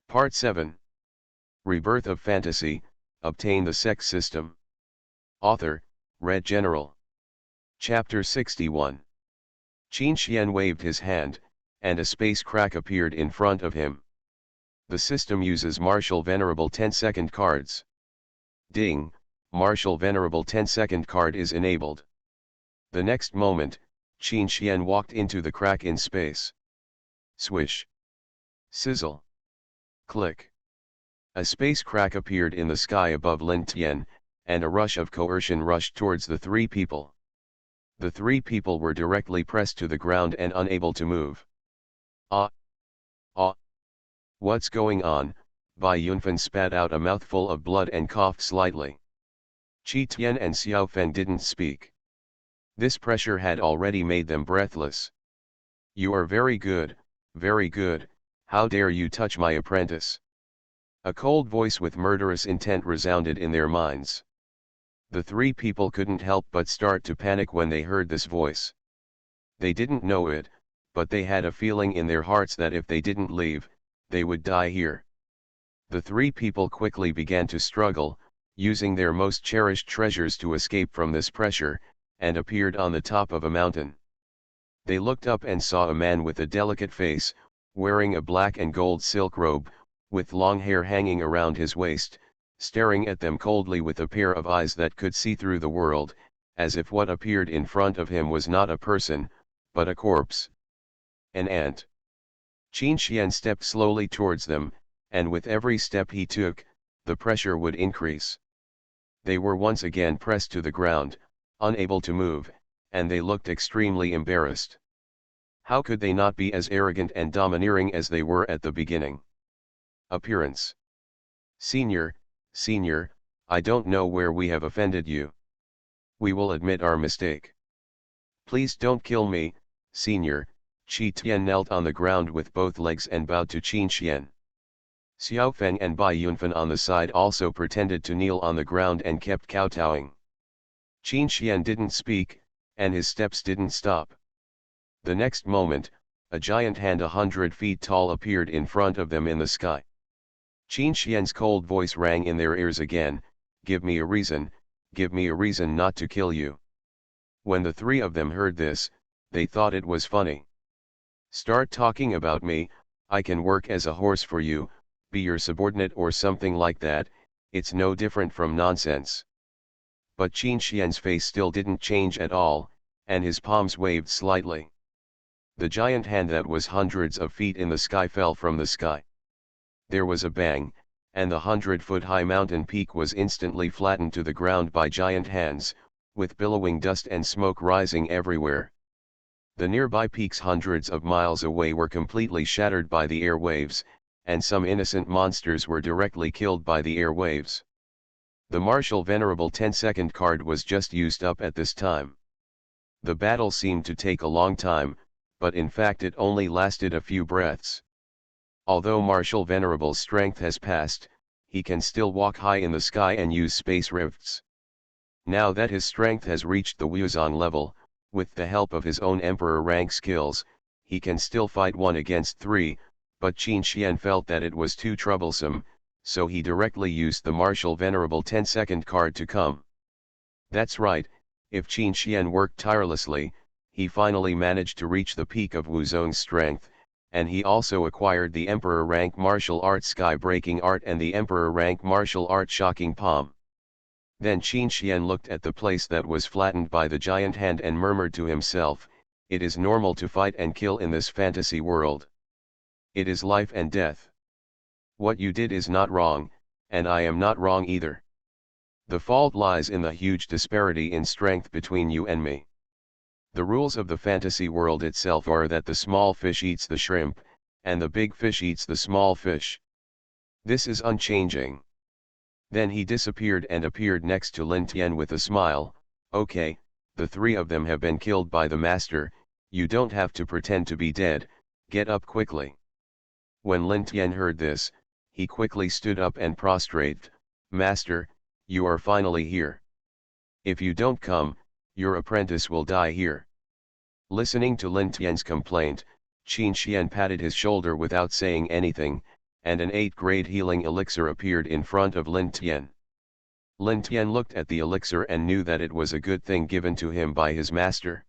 Part 7. Rebirth of Fantasy, Obtain the Sect System. Author, Red General. Chapter 61. Qin Xian waved his hand, and a space crack appeared in front of him. The system uses Martial Venerable 10-second cards. Ding, Martial Venerable 10-second card is enabled. The next moment, Qin Xian walked into the crack in space. Swish. Sizzle. Click. A space crack appeared in the sky above Lin Tian, and a rush of coercion rushed towards the three people. The three people were directly pressed to the ground and unable to move. Ah! Ah! What's going on? Bai Yunfan spat out a mouthful of blood and coughed slightly. Qi Tian and Xiao Feng didn't speak. This pressure had already made them breathless. You are very good, how dare you touch my apprentice? A cold voice with murderous intent resounded in their minds. The three people couldn't help but start to panic when they heard this voice. They didn't know it, but they had a feeling in their hearts that if they didn't leave, they would die here. The three people quickly began to struggle, using their most cherished treasures to escape from this pressure, and appeared on the top of a mountain. They looked up and saw a man with a delicate face, wearing a black and gold silk robe, with long hair hanging around his waist, staring at them coldly with a pair of eyes that could see through the world, as if what appeared in front of him was not a person, but a corpse. An ant. Qin Xian stepped slowly towards them, and with every step he took, the pressure would increase. They were once again pressed to the ground, unable to move, and they looked extremely embarrassed. How could they not be as arrogant and domineering as they were at the beginning? Appearance. Senior, I don't know where we have offended you. We will admit our mistake. Please don't kill me, Senior. Qi Tian knelt on the ground with both legs and bowed to Qin Xian. Xiao Feng and Bai Yunfan on the side also pretended to kneel on the ground and kept kowtowing. Qin Xian didn't speak, and his steps didn't stop. The next moment, a giant hand 100 feet tall appeared in front of them in the sky. Qin Xian's cold voice rang in their ears again, give me a reason not to kill you. When the three of them heard this, they thought it was funny. Start talking about me, I can work as a horse for you, be your subordinate or something like that, it's no different from nonsense. But Qin Xian's face still didn't change at all, and his palms waved slightly. The giant hand that was hundreds of feet in the sky fell from the sky. There was a bang, and the 100-foot-high mountain peak was instantly flattened to the ground by giant hands, with billowing dust and smoke rising everywhere. The nearby peaks hundreds of miles away were completely shattered by the air waves, and some innocent monsters were directly killed by the air waves. The Martial Venerable 10-second card was just used up at this time. The battle seemed to take a long time, but in fact it only lasted a few breaths. Although Martial Venerable's strength has passed, he can still walk high in the sky and use space rifts. Now that his strength has reached the Wuzong level, with the help of his own Emperor rank skills, he can still fight 1 against 3, but Qin Xian felt that it was too troublesome, so he directly used the Martial Venerable 10-second card to come. That's right, if Qin Xian worked tirelessly, he finally managed to reach the peak of Wuzong's strength, and he also acquired the Emperor rank martial art Sky-Breaking Art and the Emperor rank martial art Shocking Palm. Then Qin Xian looked at the place that was flattened by the giant hand and murmured to himself, it is normal to fight and kill in this fantasy world. It is life and death. What you did is not wrong, and I am not wrong either. The fault lies in the huge disparity in strength between you and me. The rules of the fantasy world itself are that the small fish eats the shrimp, and the big fish eats the small fish. This is unchanging. Then he disappeared and appeared next to Lin Tian with a smile. Okay, the three of them have been killed by the master, you don't have to pretend to be dead, get up quickly. When Lin Tian heard this, he quickly stood up and prostrated, Master, you are finally here. If you don't come, your apprentice will die here. Listening to Lin Tian's complaint, Qin Xian patted his shoulder without saying anything, and an 8th-grade healing elixir appeared in front of Lin Tian. Lin Tian looked at the elixir and knew that it was a good thing given to him by his master.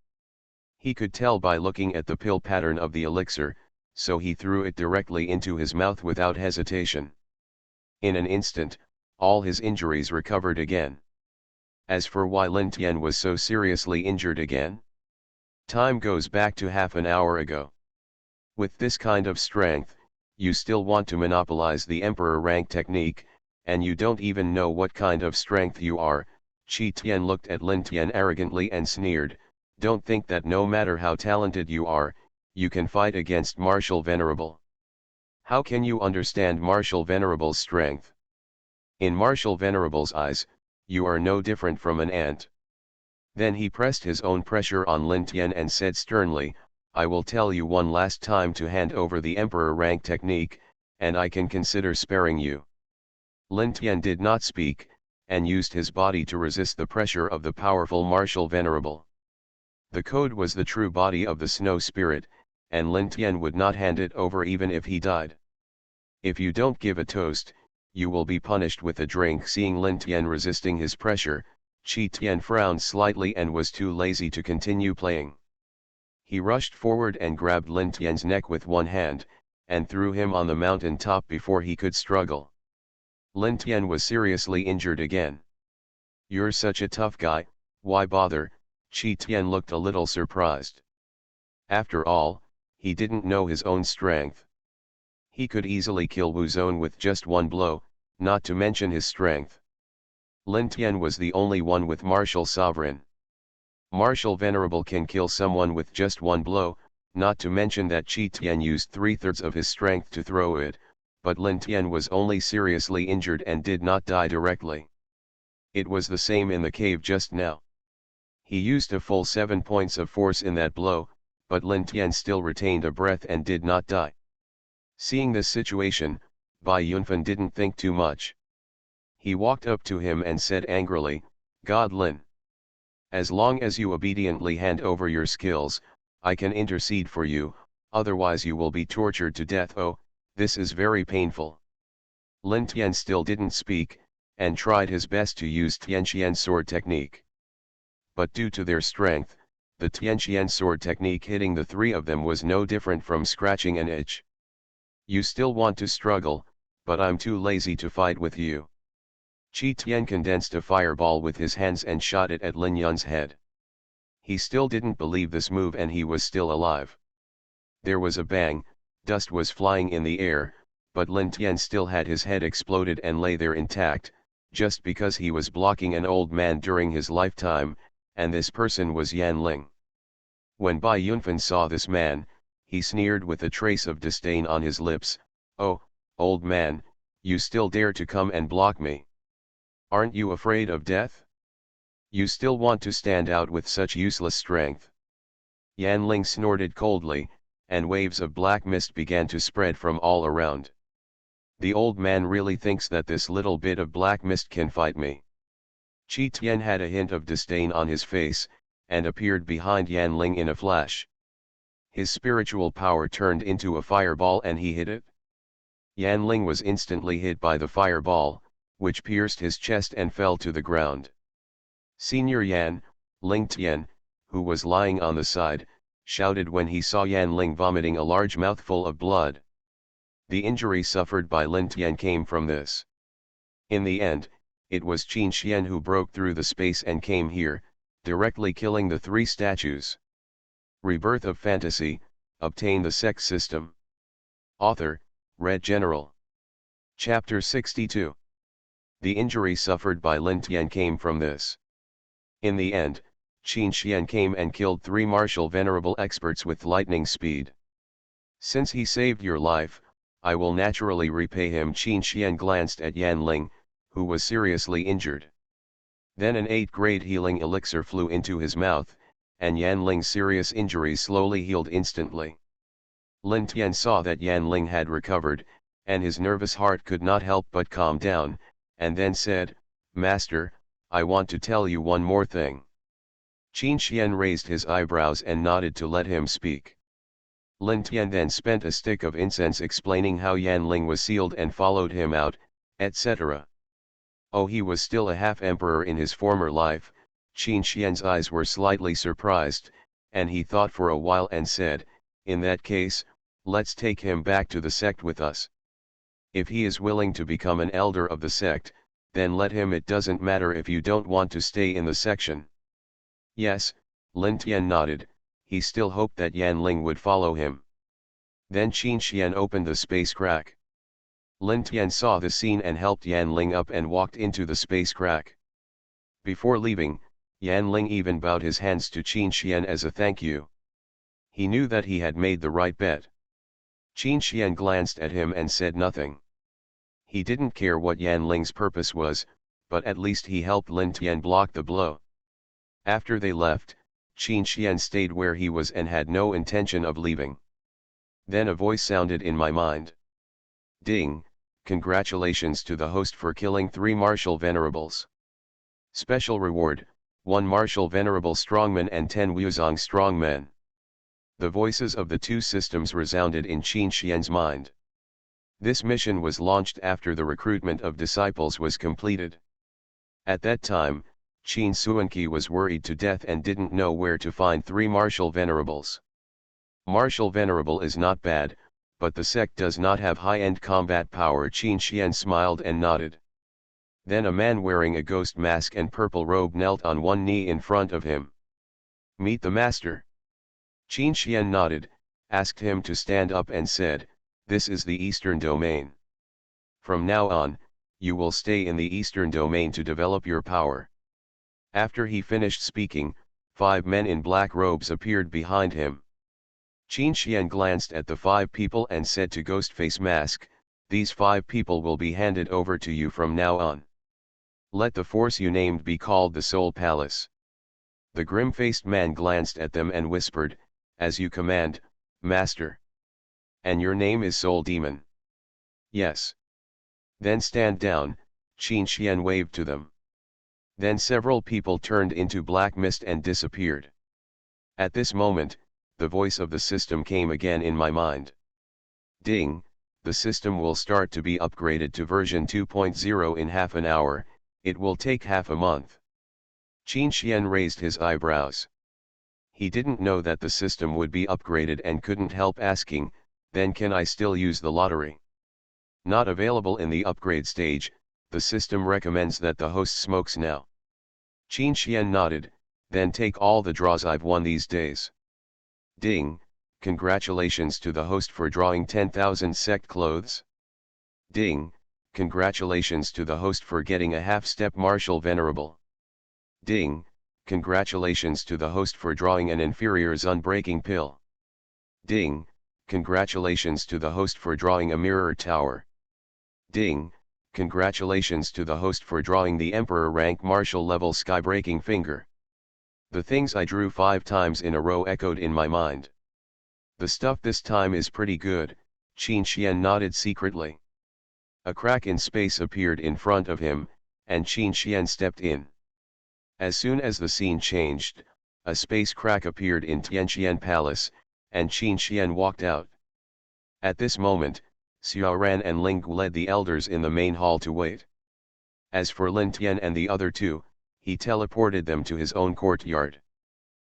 He could tell by looking at the pill pattern of the elixir, so he threw it directly into his mouth without hesitation. In an instant, all his injuries recovered again. As for why Lin Tian was so seriously injured again? Time goes back to half an hour ago. With this kind of strength, you still want to monopolize the emperor rank technique, and you don't even know what kind of strength you are. Qi Tian looked at Lin Tian arrogantly and sneered, don't think that no matter how talented you are, you can fight against Martial Venerable. How can you understand Martial Venerable's strength? In Martial Venerable's eyes, you are no different from an ant. Then he pressed his own pressure on Lin Tian and said sternly, I will tell you one last time to hand over the Emperor rank technique, and I can consider sparing you. Lin Tian did not speak, and used his body to resist the pressure of the powerful Martial Venerable. The code was the true body of the snow spirit, and Lin Tian would not hand it over even if he died. If you don't give a toast, you will be punished with a drink. Seeing Lin Tian resisting his pressure, Qi Tian frowned slightly and was too lazy to continue playing. He rushed forward and grabbed Lin Tian's neck with one hand, and threw him on the mountain top before he could struggle. Lin Tian was seriously injured again. You're such a tough guy, why bother? Qi Tian looked a little surprised. After all, he didn't know his own strength. He could easily kill Wu Zone with just one blow, not to mention his strength. Lin Tian was the only one with Martial Sovereign. Martial Venerable can kill someone with just one blow, not to mention that Qi Tian used 3/3 of his strength to throw it, but Lin Tian was only seriously injured and did not die directly. It was the same in the cave just now. He used a full 7 points of force in that blow, but Lin Tian still retained a breath and did not die. Seeing this situation, Bai Yunfen didn't think too much. He walked up to him and said angrily, God Lin. As long as you obediently hand over your skills, I can intercede for you, otherwise you will be tortured to death. Oh, this is very painful. Lin Tian still didn't speak, and tried his best to use Tianqian sword technique. But due to their strength, the Tianqian sword technique hitting the three of them was no different from scratching an itch. You still want to struggle, but I'm too lazy to fight with you. Qi Tian condensed a fireball with his hands and shot it at Lin Yun's head. He still didn't believe this move and he was still alive. There was a bang, dust was flying in the air, but Lin Tian still had his head exploded and lay there intact, just because he was blocking an old man during his lifetime, and this person was Yan Ling. When Bai Yunfen saw this man, he sneered with a trace of disdain on his lips, oh, old man, you still dare to come and block me? Aren't you afraid of death? You still want to stand out with such useless strength? Yan Ling snorted coldly, and waves of black mist began to spread from all around. The old man really thinks that this little bit of black mist can fight me. Qi Tian had a hint of disdain on his face, and appeared behind Yan Ling in a flash. His spiritual power turned into a fireball and he hit it. Yan Ling was instantly hit by the fireball, which pierced his chest and fell to the ground. Senior Yan, Ling Tian, who was lying on the side, shouted when he saw Yan Ling vomiting a large mouthful of blood. The injury suffered by Lin Tian came from this. In the end, it was Qin Xian who broke through the space and came here, directly killing the three statues. Rebirth of Fantasy, obtain the Sect system. Author, Red General. Chapter 62. The injury suffered by Lin Tian came from this. In the end, Qin Xian came and killed three martial venerable experts with lightning speed. Since he saved your life, I will naturally repay him. Qin Xian glanced at Yan Ling, who was seriously injured. Then an 8th-grade healing elixir flew into his mouth, and Yan Ling's serious injuries slowly healed instantly. Lin Tian saw that Yan Ling had recovered, and his nervous heart could not help but calm down, and then said, Master, I want to tell you one more thing. Qin Xian raised his eyebrows and nodded to let him speak. Lin Tian then spent a stick of incense explaining how Yan Ling was sealed and followed him out, etc. Oh, he was still a half-emperor in his former life. Qin Xian's eyes were slightly surprised, and he thought for a while and said, in that case, let's take him back to the sect with us. If he is willing to become an elder of the sect, then let him. It doesn't matter if you don't want to stay in the section. Yes, Lin Tian nodded. He still hoped that Yan Ling would follow him. Then Qin Xian opened the space crack. Lin Tian saw the scene and helped Yan Ling up and walked into the space crack. Before leaving, Yan Ling even bowed his hands to Qin Xian as a thank you. He knew that he had made the right bet. Qin Xian glanced at him and said nothing. He didn't care what Yan Ling's purpose was, but at least he helped Lin Tian block the blow. After they left, Qin Xian stayed where he was and had no intention of leaving. Then a voice sounded in my mind. Ding, congratulations to the host for killing 3 martial venerables. Special reward, 1 martial venerable strongman and 10 Wuzong strongmen. The voices of the 2 systems resounded in Qin Xian's mind. This mission was launched after the recruitment of disciples was completed. At that time, Qin Xuanqi was worried to death and didn't know where to find 3 martial venerables. Martial venerable is not bad, but the sect does not have high-end combat power. Qin Xian smiled and nodded. Then a man wearing a ghost mask and purple robe knelt on one knee in front of him. Meet the master. Qin Xian nodded, asked him to stand up and said, this is the Eastern Domain. From now on, you will stay in the Eastern Domain to develop your power. After he finished speaking, 5 men in black robes appeared behind him. Qin Xian glanced at the 5 people and said to Ghostface Mask, these 5 people will be handed over to you from now on. Let the force you named be called the Soul Palace. The grim-faced man glanced at them and whispered, as you command, Master. And your name is Soul Demon? Yes. Then stand down, Qin Xian waved to them. Then several people turned into black mist and disappeared. At this moment, the voice of the system came again in my mind. Ding, the system will start to be upgraded to version 2.0 in half an hour, it will take half a month. Qin Xian raised his eyebrows. He didn't know that the system would be upgraded and couldn't help asking, then can I still use the lottery? Not available in the upgrade stage, the system recommends that the host smokes now. Qin Xian nodded, then take all the draws I've won these days. Ding, congratulations to the host for drawing 10,000 sect clothes. Ding, congratulations to the host for getting a half-step martial venerable. Ding, congratulations to the host for drawing an inferior unbreaking pill. Ding, congratulations to the host for drawing a mirror tower. Ding, congratulations to the host for drawing the Emperor rank martial level sky-breaking finger. The things I drew 5 times in a row echoed in my mind. The stuff this time is pretty good, Qin Xian nodded secretly. A crack in space appeared in front of him, and Qin Xian stepped in. As soon as the scene changed, a space crack appeared in Tianqian Palace, and Qin Xian walked out. At this moment, Xiaoran and Ling led the elders in the main hall to wait. As for Lin Tian and the other 2, he teleported them to his own courtyard.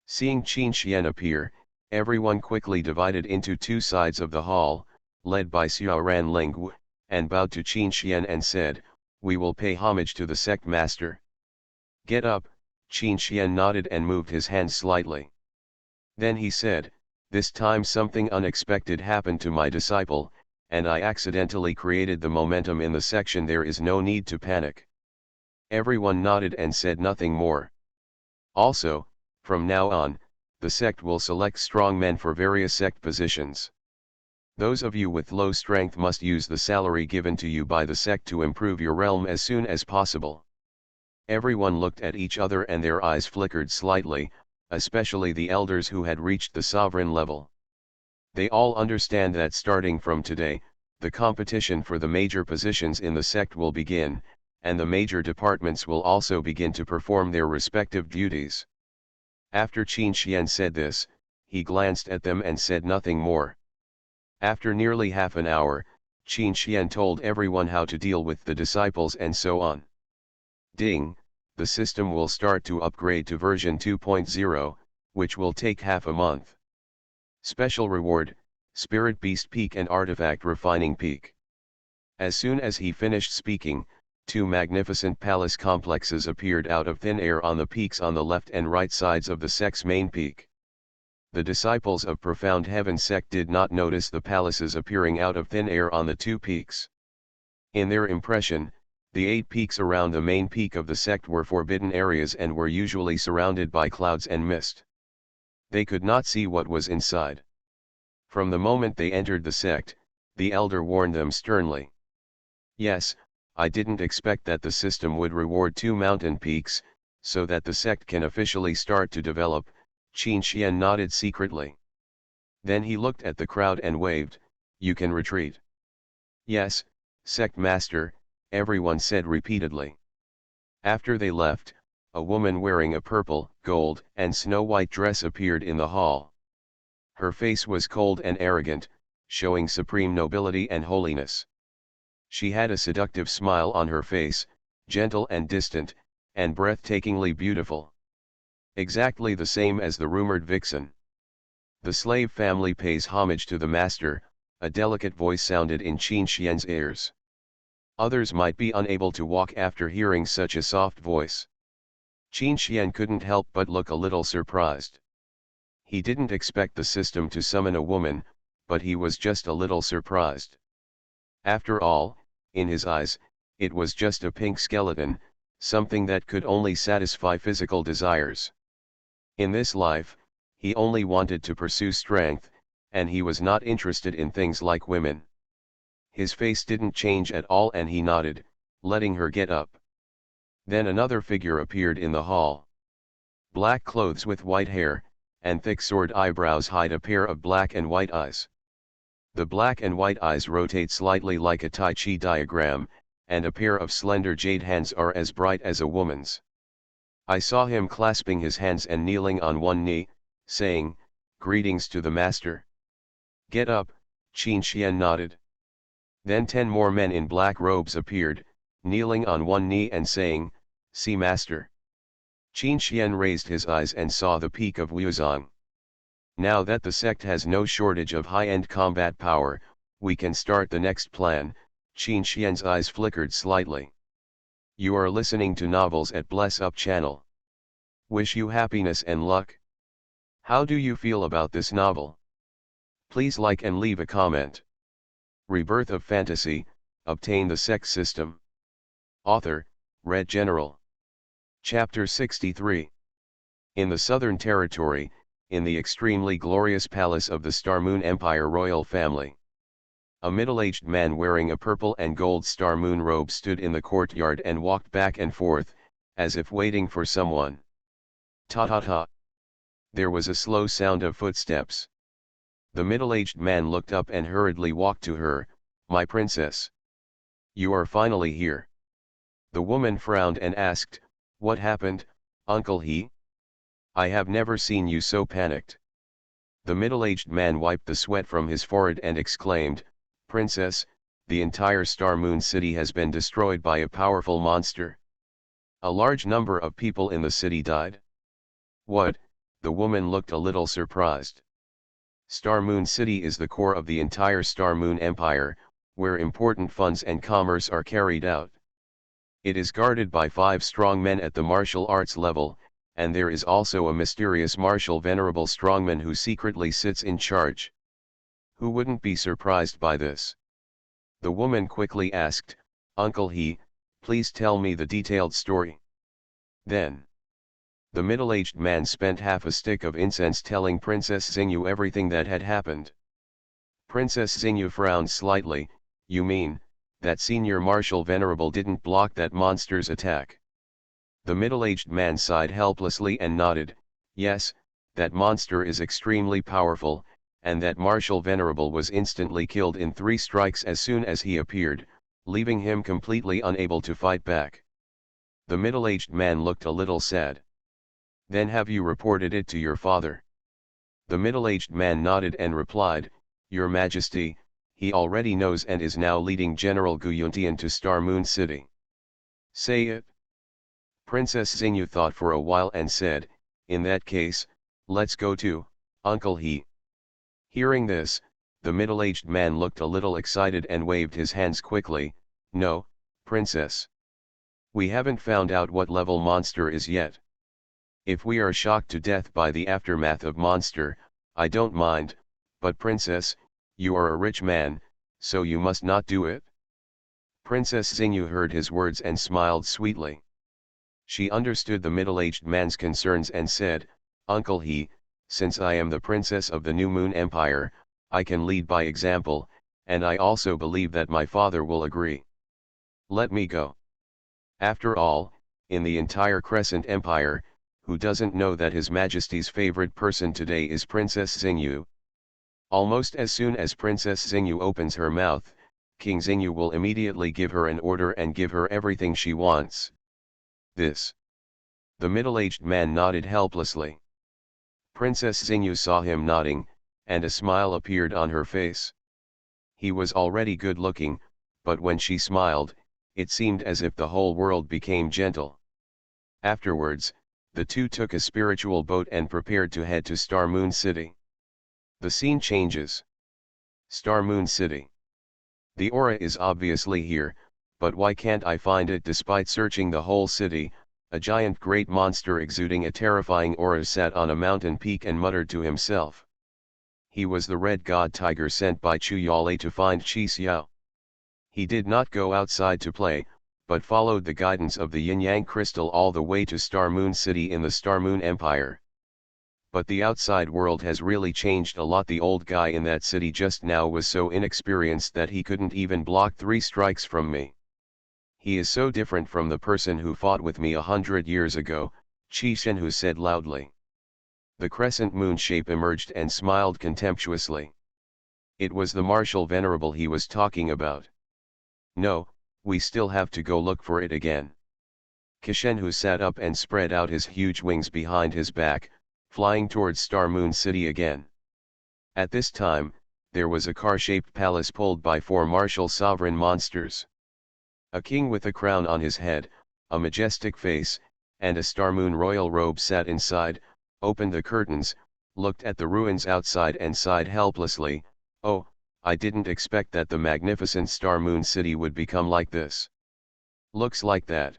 Seeing Qin Xian appear, everyone quickly divided into 2 sides of the hall, led by Xiaoran Ling, and bowed to Qin Xian and said, we will pay homage to the sect master. Get up, Qin Xian nodded and moved his hand slightly. Then he said, this time something unexpected happened to my disciple, and I accidentally created the momentum in the section. There is no need to panic. Everyone nodded and said nothing more. Also, from now on, the sect will select strong men for various sect positions. Those of you with low strength must use the salary given to you by the sect to improve your realm as soon as possible. Everyone looked at each other and their eyes flickered slightly, especially the elders who had reached the sovereign level. They all understand that starting from today, the competition for the major positions in the sect will begin, and the major departments will also begin to perform their respective duties. After Qin Xian said this, he glanced at them and said nothing more. After nearly half an hour, Qin Xian told everyone how to deal with the disciples and so on. Ding, the system will start to upgrade to version 2.0, which will take half a month. Special reward, Spirit Beast Peak and Artifact Refining Peak. As soon as he finished speaking, two magnificent palace complexes appeared out of thin air on the peaks on the left and right sides of the Sect's main peak. The disciples of Profound Heaven Sect did not notice the palaces appearing out of thin air on the two peaks. In their impression, the 8 peaks around the main peak of the Sect were forbidden areas and were usually surrounded by clouds and mist. They could not see what was inside. From the moment they entered the Sect, the elder warned them sternly. Yes, I didn't expect that the system would reward 2 mountain peaks, so that the Sect can officially start to develop. Qin Xian nodded secretly. Then he looked at the crowd and waved, "You can retreat." "Yes, Sect Master," everyone said repeatedly. After they left, a woman wearing a purple, gold, and snow-white dress appeared in the hall. Her face was cold and arrogant, showing supreme nobility and holiness. She had a seductive smile on her face, gentle and distant, and breathtakingly beautiful. Exactly the same as the rumored vixen. "The slave family pays homage to the master," a delicate voice sounded in Qin Xian's ears. Others might be unable to walk after hearing such a soft voice. Qin Xian couldn't help but look a little surprised. He didn't expect the system to summon a woman, but he was just a little surprised. After all, in his eyes, it was just a pink skeleton, something that could only satisfy physical desires. In this life, he only wanted to pursue strength, and he was not interested in things like women. His face didn't change at all and he nodded, letting her get up. Then another figure appeared in the hall. Black clothes with white hair, and thick sword eyebrows hide a pair of black and white eyes. The black and white eyes rotate slightly like a Tai Chi diagram, and a pair of slender jade hands are as bright as a woman's. I saw him clasping his hands and kneeling on one knee, saying, "Greetings to the master." "Get up," Qin Xian nodded. Then 10 more men in black robes appeared, kneeling on one knee and saying, "See master." Qin Xian raised his eyes and saw the peak of Wuzong. Now that the Sect has no shortage of high-end combat power, we can start the next plan. Qin Xian's eyes flickered slightly. You are listening to Novels at Bless Up channel. Wish you happiness and luck. How do you feel about this novel? Please like and leave a comment. Rebirth of Fantasy, Obtain the Sect System. Author, Red General. Chapter 63. In the Southern Territory, in the extremely glorious palace of the Star Moon Empire royal family. A middle-aged man wearing a purple and gold Star Moon robe stood in the courtyard and walked back and forth, as if waiting for someone. Ta-ta-ta. There was a slow sound of footsteps. The middle-aged man looked up and hurriedly walked to her. "My princess. You are finally here." The woman frowned and asked, "What happened, Uncle He? I have never seen you so panicked." The middle-aged man wiped the sweat from his forehead and exclaimed, "Princess, the entire Star Moon city has been destroyed by a powerful monster. A large number of people in the city died." "What?" The woman looked a little surprised. Star Moon City is the core of the entire Star Moon Empire, where important funds and commerce are carried out. It is guarded by 5 strong men at the martial arts level, and there is also a mysterious martial venerable strongman who secretly sits in charge. Who wouldn't be surprised by this? The woman quickly asked, "Uncle He, please tell me the detailed story." Then, the middle-aged man spent half a stick of incense telling Princess Xingyu everything that had happened. Princess Xingyu frowned slightly. "You mean, that Senior Marshal Venerable didn't block that monster's attack?" The middle-aged man sighed helplessly and nodded. "Yes, that monster is extremely powerful, and that Marshal Venerable was instantly killed in 3 strikes as soon as he appeared, leaving him completely unable to fight back." The middle-aged man looked a little sad. "Then have you reported it to your father?" The middle-aged man nodded and replied, "Your Majesty, he already knows and is now leading General Guyuntian to Star Moon City." "Say it." Princess Xingyu thought for a while and said, "In that case, let's go to, Uncle He." Hearing this, the middle-aged man looked a little excited and waved his hands quickly. "No, Princess. We haven't found out what level monster is yet. If we are shocked to death by the aftermath of monster, I don't mind, but Princess, you are a rich man, so you must not do it." Princess Xingyu heard his words and smiled sweetly. She understood the middle-aged man's concerns and said, "Uncle He, since I am the princess of the New Moon Empire, I can lead by example, and I also believe that my father will agree. Let me go. After all, in the entire Crescent Empire, who doesn't know that His Majesty's favorite person today is Princess Xingyu?" Almost as soon as Princess Xingyu opens her mouth, King Xingyu will immediately give her an order and give her everything she wants. This. The middle-aged man nodded helplessly. Princess Xingyu saw him nodding, and a smile appeared on her face. He was already good-looking, but when she smiled, it seemed as if the whole world became gentle. Afterwards, the two took a spiritual boat and prepared to head to Star Moon City. The scene changes. Star Moon City. The aura is obviously here, but why can't I find it? Despite searching the whole city, a giant great monster exuding a terrifying aura sat on a mountain peak and muttered to himself. He was the red god tiger sent by Chu Yale to find Qi Xiao. He did not go outside to play, but followed the guidance of the yin-yang crystal all the way to Star Moon City in the Star Moon Empire. But the outside world has really changed a lot. The old guy in that city just now was so inexperienced that he couldn't even block 3 strikes from me. He is so different from the person who fought with me 100 years ago, Qi Shenhu said loudly. The crescent moon shape emerged and smiled contemptuously. It was the martial venerable he was talking about. "No, we still have to go look for it again." Kishenhu sat up and spread out his huge wings behind his back, flying towards Star Moon City again. At this time, there was a car-shaped palace pulled by 4 martial sovereign monsters. A king with a crown on his head, a majestic face, and a Star Moon royal robe sat inside, opened the curtains, looked at the ruins outside and sighed helplessly. "Oh, I didn't expect that the magnificent Star Moon City would become like this. Looks like that.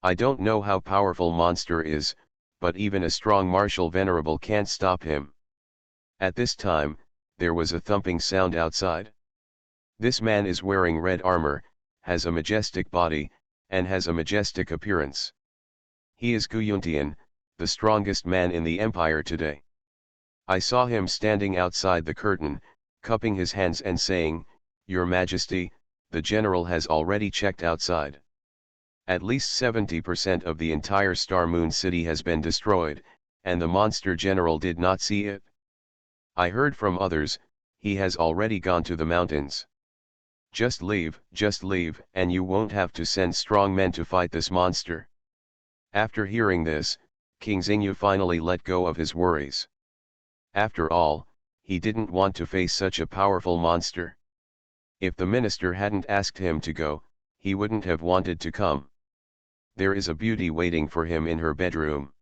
I don't know how powerful monster is, but even a strong martial venerable can't stop him." At this time, there was a thumping sound outside. This man is wearing red armor, has a majestic body, and has a majestic appearance. He is Guyuntian, the strongest man in the empire today. I saw him standing outside the curtain, cupping his hands and saying, "Your Majesty, the general has already checked outside. At least 70% of the entire Star Moon City has been destroyed, and the monster general did not see it. I heard from others, he has already gone to the mountains. Just leave, and you won't have to send strong men to fight this monster." After hearing this, King Xingyu finally let go of his worries. After all, he didn't want to face such a powerful monster. If the minister hadn't asked him to go, he wouldn't have wanted to come. There is a beauty waiting for him in her bedroom.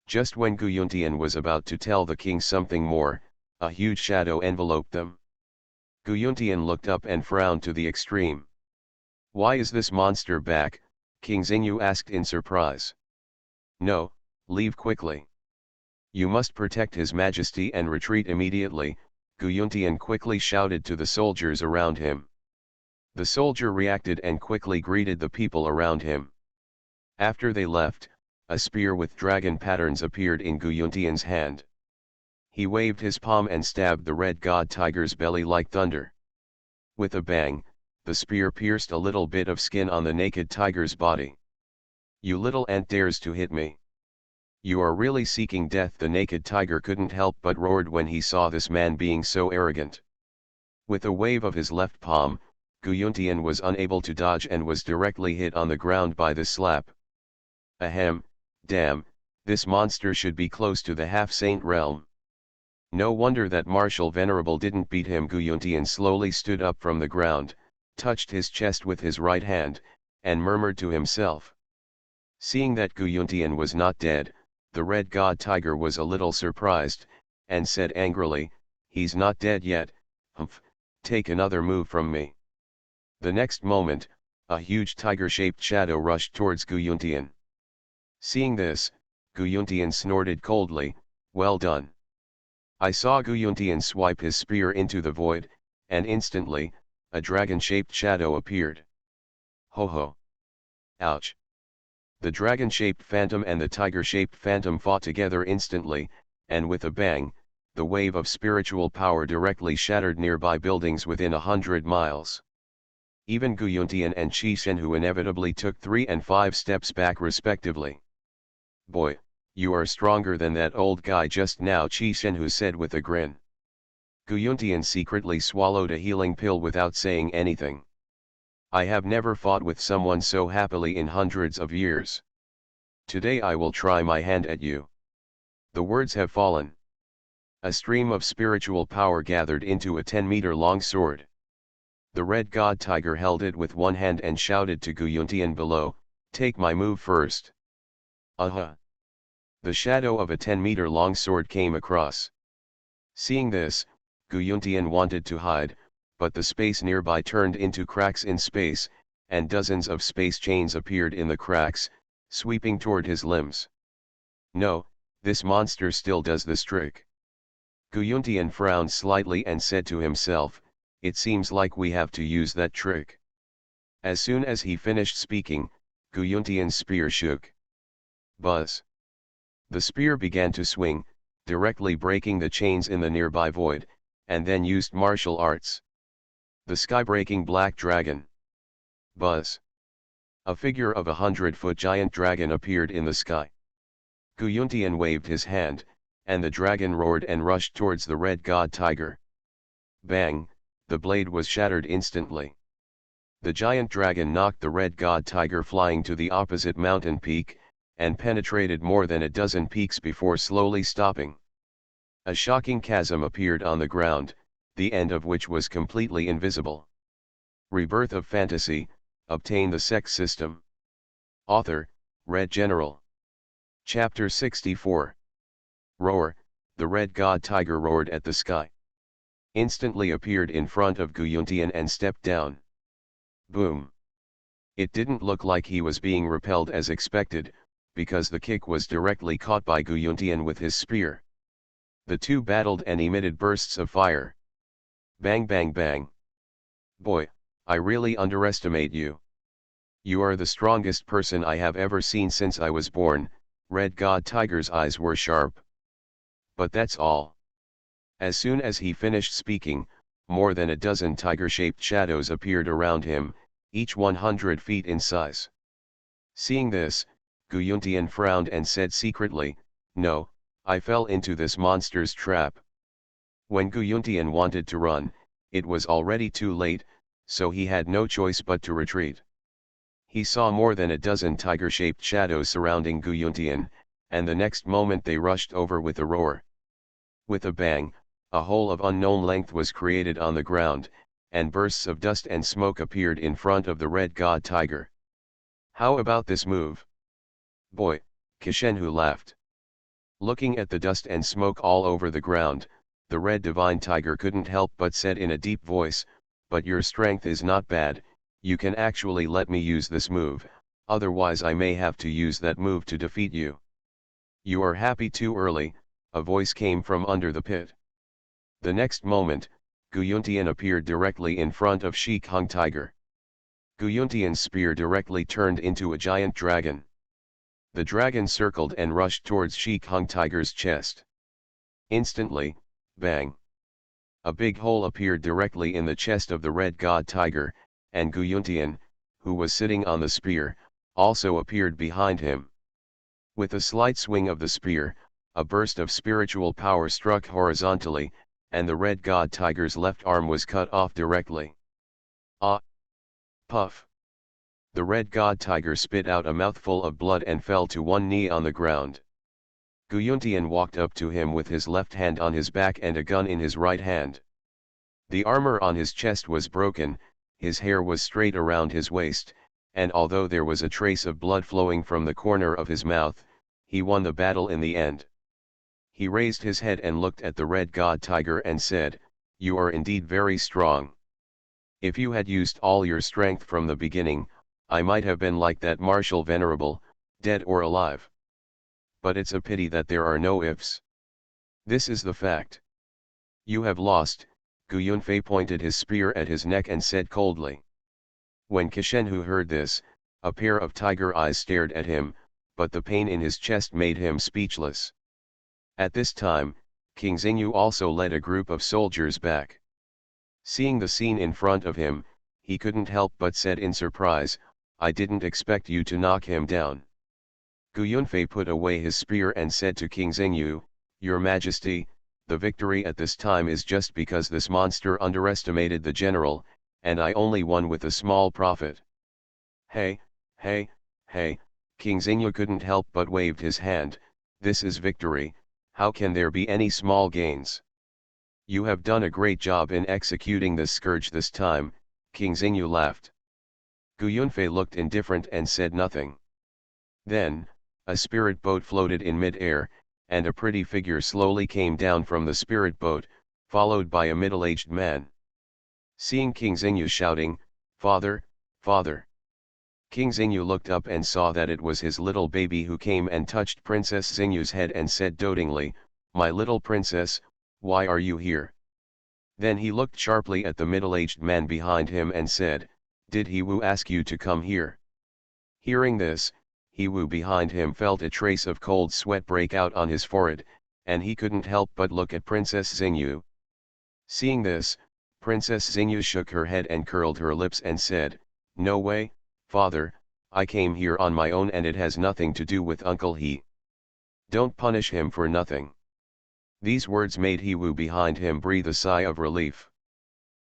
Just when Guyuntian was about to tell the king something more, a huge shadow enveloped them. Guyuntian looked up and frowned to the extreme. "Why is this monster back?" King Xingyu asked in surprise. "No, leave quickly. You must protect His Majesty and retreat immediately," Guyuntian quickly shouted to the soldiers around him. The soldier reacted and quickly greeted the people around him. After they left, a spear with dragon patterns appeared in Guyuntian's hand. He waved his palm and stabbed the red god tiger's belly like thunder. With a bang, the spear pierced a little bit of skin on the naked tiger's body. "You little ant dares to hit me. You are really seeking death." The naked tiger couldn't help but roared when he saw this man being so arrogant. With a wave of his left palm, Guyuntian was unable to dodge and was directly hit on the ground by the slap. Ahem, damn, this monster should be close to the half-saint realm. No wonder that Marshal Venerable didn't beat him. Guyuntian slowly stood up from the ground, touched his chest with his right hand, and murmured to himself. Seeing that Guyuntian was not dead, the red god tiger was a little surprised, and said angrily, "He's not dead yet, humph, take another move from me." The next moment, a huge tiger-shaped shadow rushed towards Guyuntian. Seeing this, Guyuntian snorted coldly, "Well done." I saw Guyuntian swipe his spear into the void, and instantly, a dragon-shaped shadow appeared. Ho ho! Ouch! The dragon-shaped phantom and the tiger-shaped phantom fought together instantly, and with a bang, the wave of spiritual power directly shattered nearby buildings within 100 miles. Even Guyuntian and Qi Shenhu inevitably took 3 and 5 steps back respectively. "Boy, you are stronger than that old guy just now," Qi Shenhu said with a grin. Guyuntian secretly swallowed a healing pill without saying anything. "I have never fought with someone so happily in hundreds of years. Today I will try my hand at you." The words have fallen. A stream of spiritual power gathered into a 10-meter-long sword. The red god tiger held it with one hand and shouted to Guyuntian below, "Take my move first." Aha! The shadow of a 10-meter-long sword came across. Seeing this, Guyuntian wanted to hide, but the space nearby turned into cracks in space, and dozens of space chains appeared in the cracks, sweeping toward his limbs. "No, this monster still does this trick." Guyuntian frowned slightly and said to himself, "It seems like we have to use that trick." As soon as he finished speaking, Guyuntian's spear shook. Buzz! The spear began to swing, directly breaking the chains in the nearby void, and then used martial arts. The sky-breaking black dragon. Buzz! A figure of 100-foot giant dragon appeared in the sky. Guyuntian waved his hand, and the dragon roared and rushed towards the red god tiger. Bang! The blade was shattered instantly. The giant dragon knocked the red god tiger flying to the opposite mountain peak, and penetrated more than a dozen peaks before slowly stopping. A shocking chasm appeared on the ground, the end of which was completely invisible. Rebirth of Fantasy, obtain the Sect system. Author, Red General. Chapter 64. Roar, the red god tiger roared at the sky. Instantly appeared in front of Guyuntian and stepped down. Boom! It didn't look like he was being repelled as expected, because the kick was directly caught by Guyuntian with his spear. The two battled and emitted bursts of fire. Bang bang bang. "Boy, I really underestimate you. You are the strongest person I have ever seen since I was born." Red god tiger's eyes were sharp. But that's all. As soon as he finished speaking, more than a dozen tiger-shaped shadows appeared around him, each 100 feet in size. Seeing this, Guyuntian frowned and said secretly, "No, I fell into this monster's trap." When Guyuntian wanted to run, it was already too late, so he had no choice but to retreat. He saw more than a dozen tiger-shaped shadows surrounding Guyuntian, and the next moment they rushed over with a roar. With a bang, a hole of unknown length was created on the ground, and bursts of dust and smoke appeared in front of the red god tiger. "How about this move?" "Boy," Kishenhu laughed. Looking at the dust and smoke all over the ground, the red divine tiger couldn't help but said in a deep voice, "But your strength is not bad, you can actually let me use this move, otherwise I may have to use that move to defeat you." "You are happy too early," a voice came from under the pit. The next moment, Guyuntian appeared directly in front of Sheik Hung Tiger. Guyuntian's spear directly turned into a giant dragon. The dragon circled and rushed towards Sheik Hung Tiger's chest. Instantly, bang! A big hole appeared directly in the chest of the red god tiger, and Guyuntian, who was sitting on the spear, also appeared behind him. With a slight swing of the spear, a burst of spiritual power struck horizontally, and the red god tiger's left arm was cut off directly. Ah! Puff! The red god tiger spit out a mouthful of blood and fell to one knee on the ground. Gu Yuntian walked up to him with his left hand on his back and a gun in his right hand. The armor on his chest was broken, his hair was straight around his waist, and although there was a trace of blood flowing from the corner of his mouth, he won the battle in the end. He raised his head and looked at the red god tiger and said, "You are indeed very strong. If you had used all your strength from the beginning, I might have been like that martial venerable, dead or alive. But it's a pity that there are no ifs. This is the fact. You have lost." Gu Yunfei pointed his spear at his neck and said coldly. When Kishenhu heard this, a pair of tiger eyes stared at him, but the pain in his chest made him speechless. At this time, King Xingyu also led a group of soldiers back. Seeing the scene in front of him, he couldn't help but said in surprise, "I didn't expect you to knock him down." Gu Yunfei put away his spear and said to King Xingyu, "Your Majesty, the victory at this time is just because this monster underestimated the general, and I only won with a small profit." "Hey, hey, hey," King Xingyu couldn't help but waved his hand, "this is victory, how can there be any small gains? You have done a great job in executing this scourge this time." King Xingyu laughed. Gu Yunfei looked indifferent and said nothing. Then, a spirit boat floated in mid-air, and a pretty figure slowly came down from the spirit boat, followed by a middle-aged man. Seeing King Xingyu shouting, "Father, father!" King Xingyu looked up and saw that it was his little baby who came and touched Princess Xingyu's head and said dotingly, "My little princess, why are you here?" Then he looked sharply at the middle-aged man behind him and said, "Did He Wu ask you to come here?" Hearing this, He Wu behind him felt a trace of cold sweat break out on his forehead, and he couldn't help but look at Princess Xingyu. Seeing this, Princess Xingyu shook her head and curled her lips and said, "No way, father, I came here on my own and it has nothing to do with Uncle He. Don't punish him for nothing." These words made He Wu behind him breathe a sigh of relief.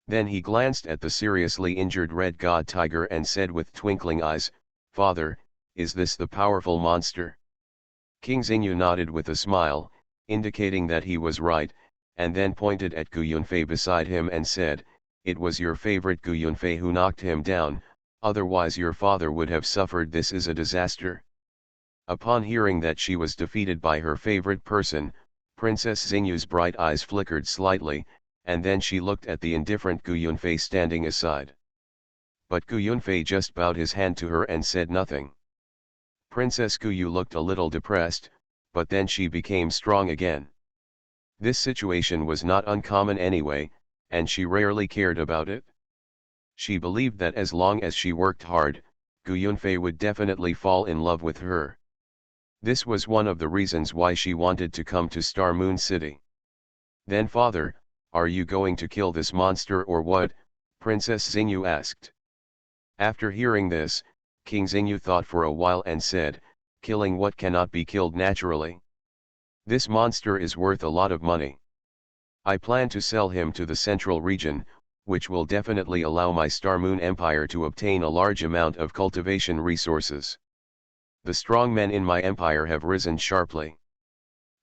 Then he glanced at the seriously injured red god tiger and said with twinkling eyes, "Father, is this the powerful monster?" King Xingyu nodded with a smile, indicating that he was right, and then pointed at Gu Yunfei beside him and said, "It was your favorite Gu Yunfei who knocked him down, otherwise your father would have suffered. This is a disaster." Upon hearing that she was defeated by her favorite person, Princess Xingyu's bright eyes flickered slightly, and then she looked at the indifferent Gu Yunfei standing aside. But Gu Yunfei just bowed his hand to her and said nothing. Princess Gu Yu looked a little depressed, but then she became strong again. This situation was not uncommon anyway, and she rarely cared about it. She believed that as long as she worked hard, Gu Yunfei would definitely fall in love with her. This was one of the reasons why she wanted to come to Star Moon City. "Then father, are you going to kill this monster or what?" Princess Xingyu asked. After hearing this, King Xingyu thought for a while and said, "Killing what cannot be killed naturally? This monster is worth a lot of money. I plan to sell him to the central region, which will definitely allow my Star Moon Empire to obtain a large amount of cultivation resources. The strong men in my empire have risen sharply."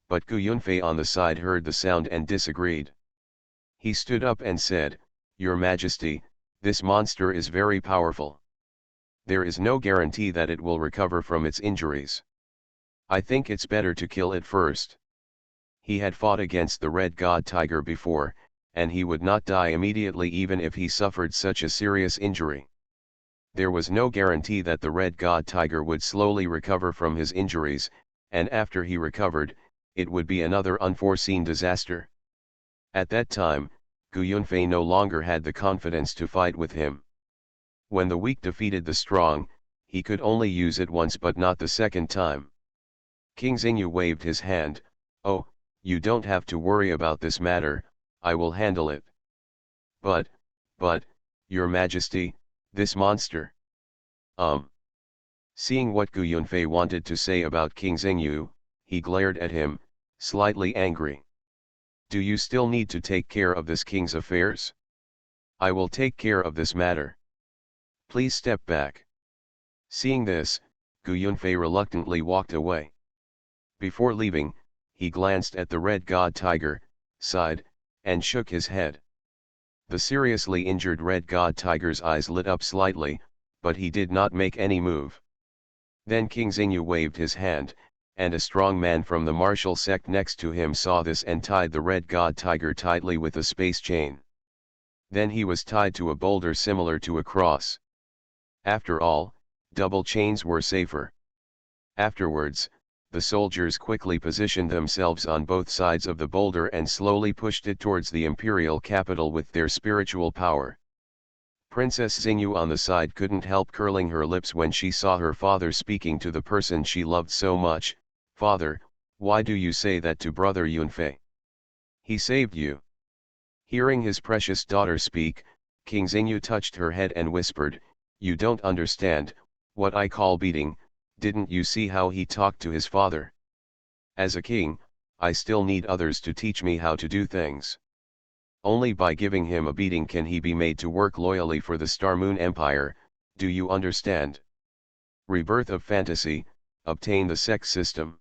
But Gu Yunfei on the side heard the sound and disagreed. He stood up and said, "Your Majesty, this monster is very powerful. There is no guarantee that it will recover from its injuries. I think it's better to kill it first." He had fought against the red god tiger before, and he would not die immediately even if he suffered such a serious injury. There was no guarantee that the red god tiger would slowly recover from his injuries, and after he recovered, it would be another unforeseen disaster. At that time, Gu Yunfei no longer had the confidence to fight with him. When the weak defeated the strong, he could only use it once but not the second time. King Xingyu waved his hand, "Oh, you don't have to worry about this matter, I will handle it." But, Your Majesty, this monster. Seeing what Gu Yunfei wanted to say about King Xingyu, he glared at him, slightly angry. "Do you still need to take care of this king's affairs? I will take care of this matter. Please step back." Seeing this, Gu Yunfei reluctantly walked away. Before leaving, he glanced at the red god tiger, sighed, and shook his head. The seriously injured red god tiger's eyes lit up slightly, but he did not make any move. Then King Xingyu waved his hand, and a strong man from the martial sect next to him saw this and tied the red god tiger tightly with a space chain. Then he was tied to a boulder similar to a cross. After all, double chains were safer. Afterwards, the soldiers quickly positioned themselves on both sides of the boulder and slowly pushed it towards the imperial capital with their spiritual power. Princess Xingyu on the side couldn't help curling her lips when she saw her father speaking to the person she loved so much. "Father, why do you say that to brother Yunfei? He saved you." Hearing his precious daughter speak, King Xingyu touched her head and whispered, "You don't understand what I call beating. Didn't you see how he talked to his father? As a king, I still need others to teach me how to do things. Only by giving him a beating can he be made to work loyally for the Star Moon Empire. Do you understand?" Rebirth of Fantasy, Obtain the Sect System.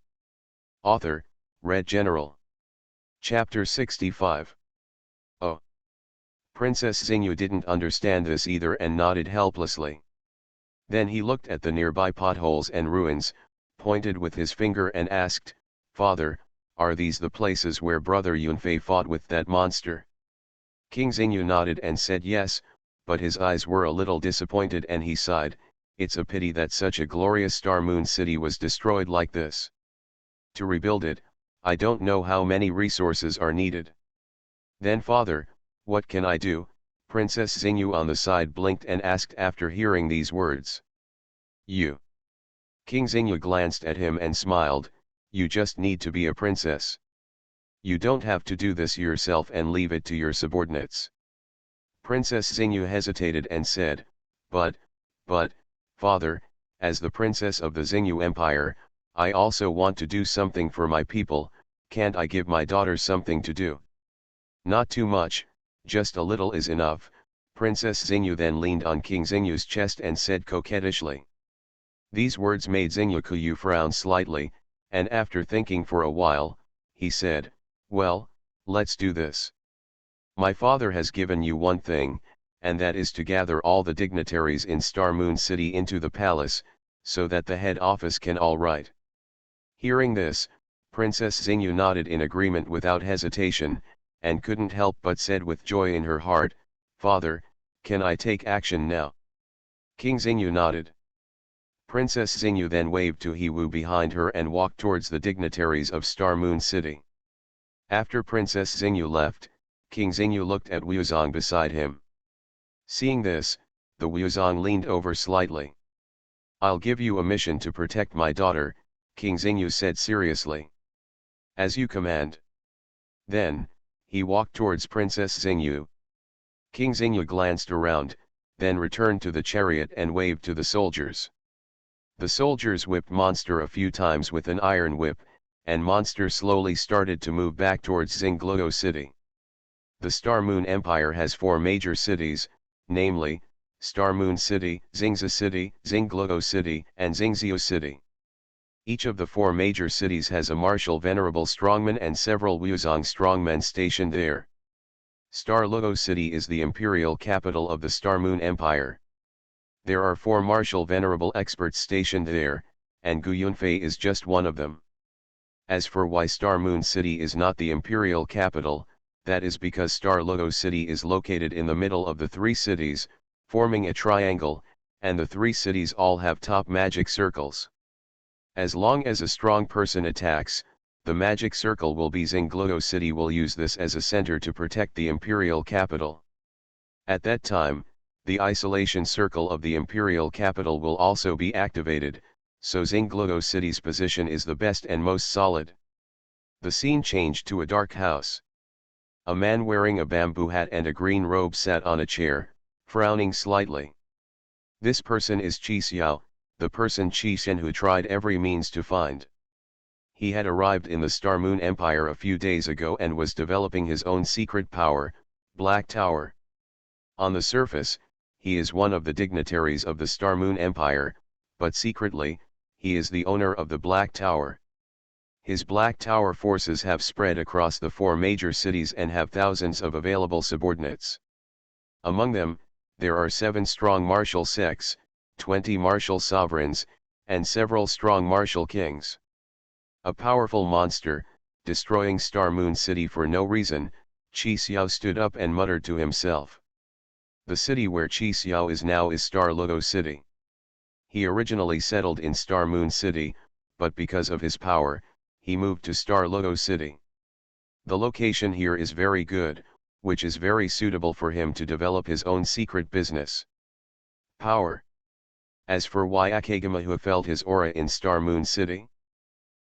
Author, Red General. Chapter 65. Oh. Princess Xingyu didn't understand this either and nodded helplessly. Then he looked at the nearby potholes and ruins, pointed with his finger and asked, "Father, are these the places where brother Yunfei fought with that monster?" King Xingyu nodded and said yes, but his eyes were a little disappointed and he sighed, "It's a pity that such a glorious Star Moon city was destroyed like this. To rebuild it, I don't know how many resources are needed." "Then father, what can I do?" Princess Xingyu on the side blinked and asked after hearing these words. "You." King Xingyu glanced at him and smiled, "You just need to be a princess. You don't have to do this yourself and leave it to your subordinates." Princess Xingyu hesitated and said, but, father, as the princess of the Xingyu Empire, I also want to do something for my people. Can't I give my daughter something to do?" "Not too much, just a little is enough." Princess Xingyu then leaned on King Xingyu's chest and said coquettishly. These words made Xingyu frown slightly, and after thinking for a while, he said, "Well, let's do this. My father has given you one thing, and that is to gather all the dignitaries in Star Moon City into the palace, so that the head office can all right." Hearing this, Princess Xingyu nodded in agreement without hesitation, and couldn't help but said with joy in her heart, "Father, can I take action now?" King Xingyu nodded. Princess Xingyu then waved to He-Wu behind her and walked towards the dignitaries of Star Moon City. After Princess Xingyu left, King Xingyu looked at Wuzong beside him. Seeing this, the Wuzong leaned over slightly. "I'll give you a mission to protect my daughter," King Xingyu said seriously. "As you command." Then, he walked towards Princess Xingyu. King Xingyu glanced around, then returned to the chariot and waved to the soldiers. The soldiers whipped Monster a few times with an iron whip, and Monster slowly started to move back towards Xingluo City. The Star Moon Empire has 4 major cities, namely, Star Moon City, Xingzi City, Xingluo City, and Xingzhou City. Each of the 4 major cities has a martial venerable strongman and several Wuzong strongmen stationed there. Star Luo City is the imperial capital of the Star Moon Empire. There are 4 martial venerable experts stationed there, and Gu Yunfei is just one of them. As for why Star Moon City is not the imperial capital, that is because Star Luo City is located in the middle of the 3 cities, forming a triangle, and the 3 cities all have top magic circles. As long as a strong person attacks, the magic circle will be Xingluo City will use this as a center to protect the imperial capital. At that time, the isolation circle of the imperial capital will also be activated, so Xingluo City's position is the best and most solid. The scene changed to a dark house. A man wearing a bamboo hat and a green robe sat on a chair, frowning slightly. This person is Qi Xiao, the person Qi Shen who tried every means to find. He had arrived in the Star Moon Empire a few days ago and was developing his own secret power, Black Tower. On the surface, he is one of the dignitaries of the Star Moon Empire, but secretly, he is the owner of the Black Tower. His Black Tower forces have spread across the 4 major cities and have thousands of available subordinates. Among them, there are 7 strong martial sects, 20 martial sovereigns, and several strong martial kings. A powerful monster, destroying Star Moon City for no reason, Chi Xiao stood up and muttered to himself. The city where Chi Xiao is now is Star Logo City. He originally settled in Star Moon City, but because of his power, he moved to Star Logo City. The location here is very good, which is very suitable for him to develop his own secret business. Power. As for why Akagamahu felt his aura in Star Moon City?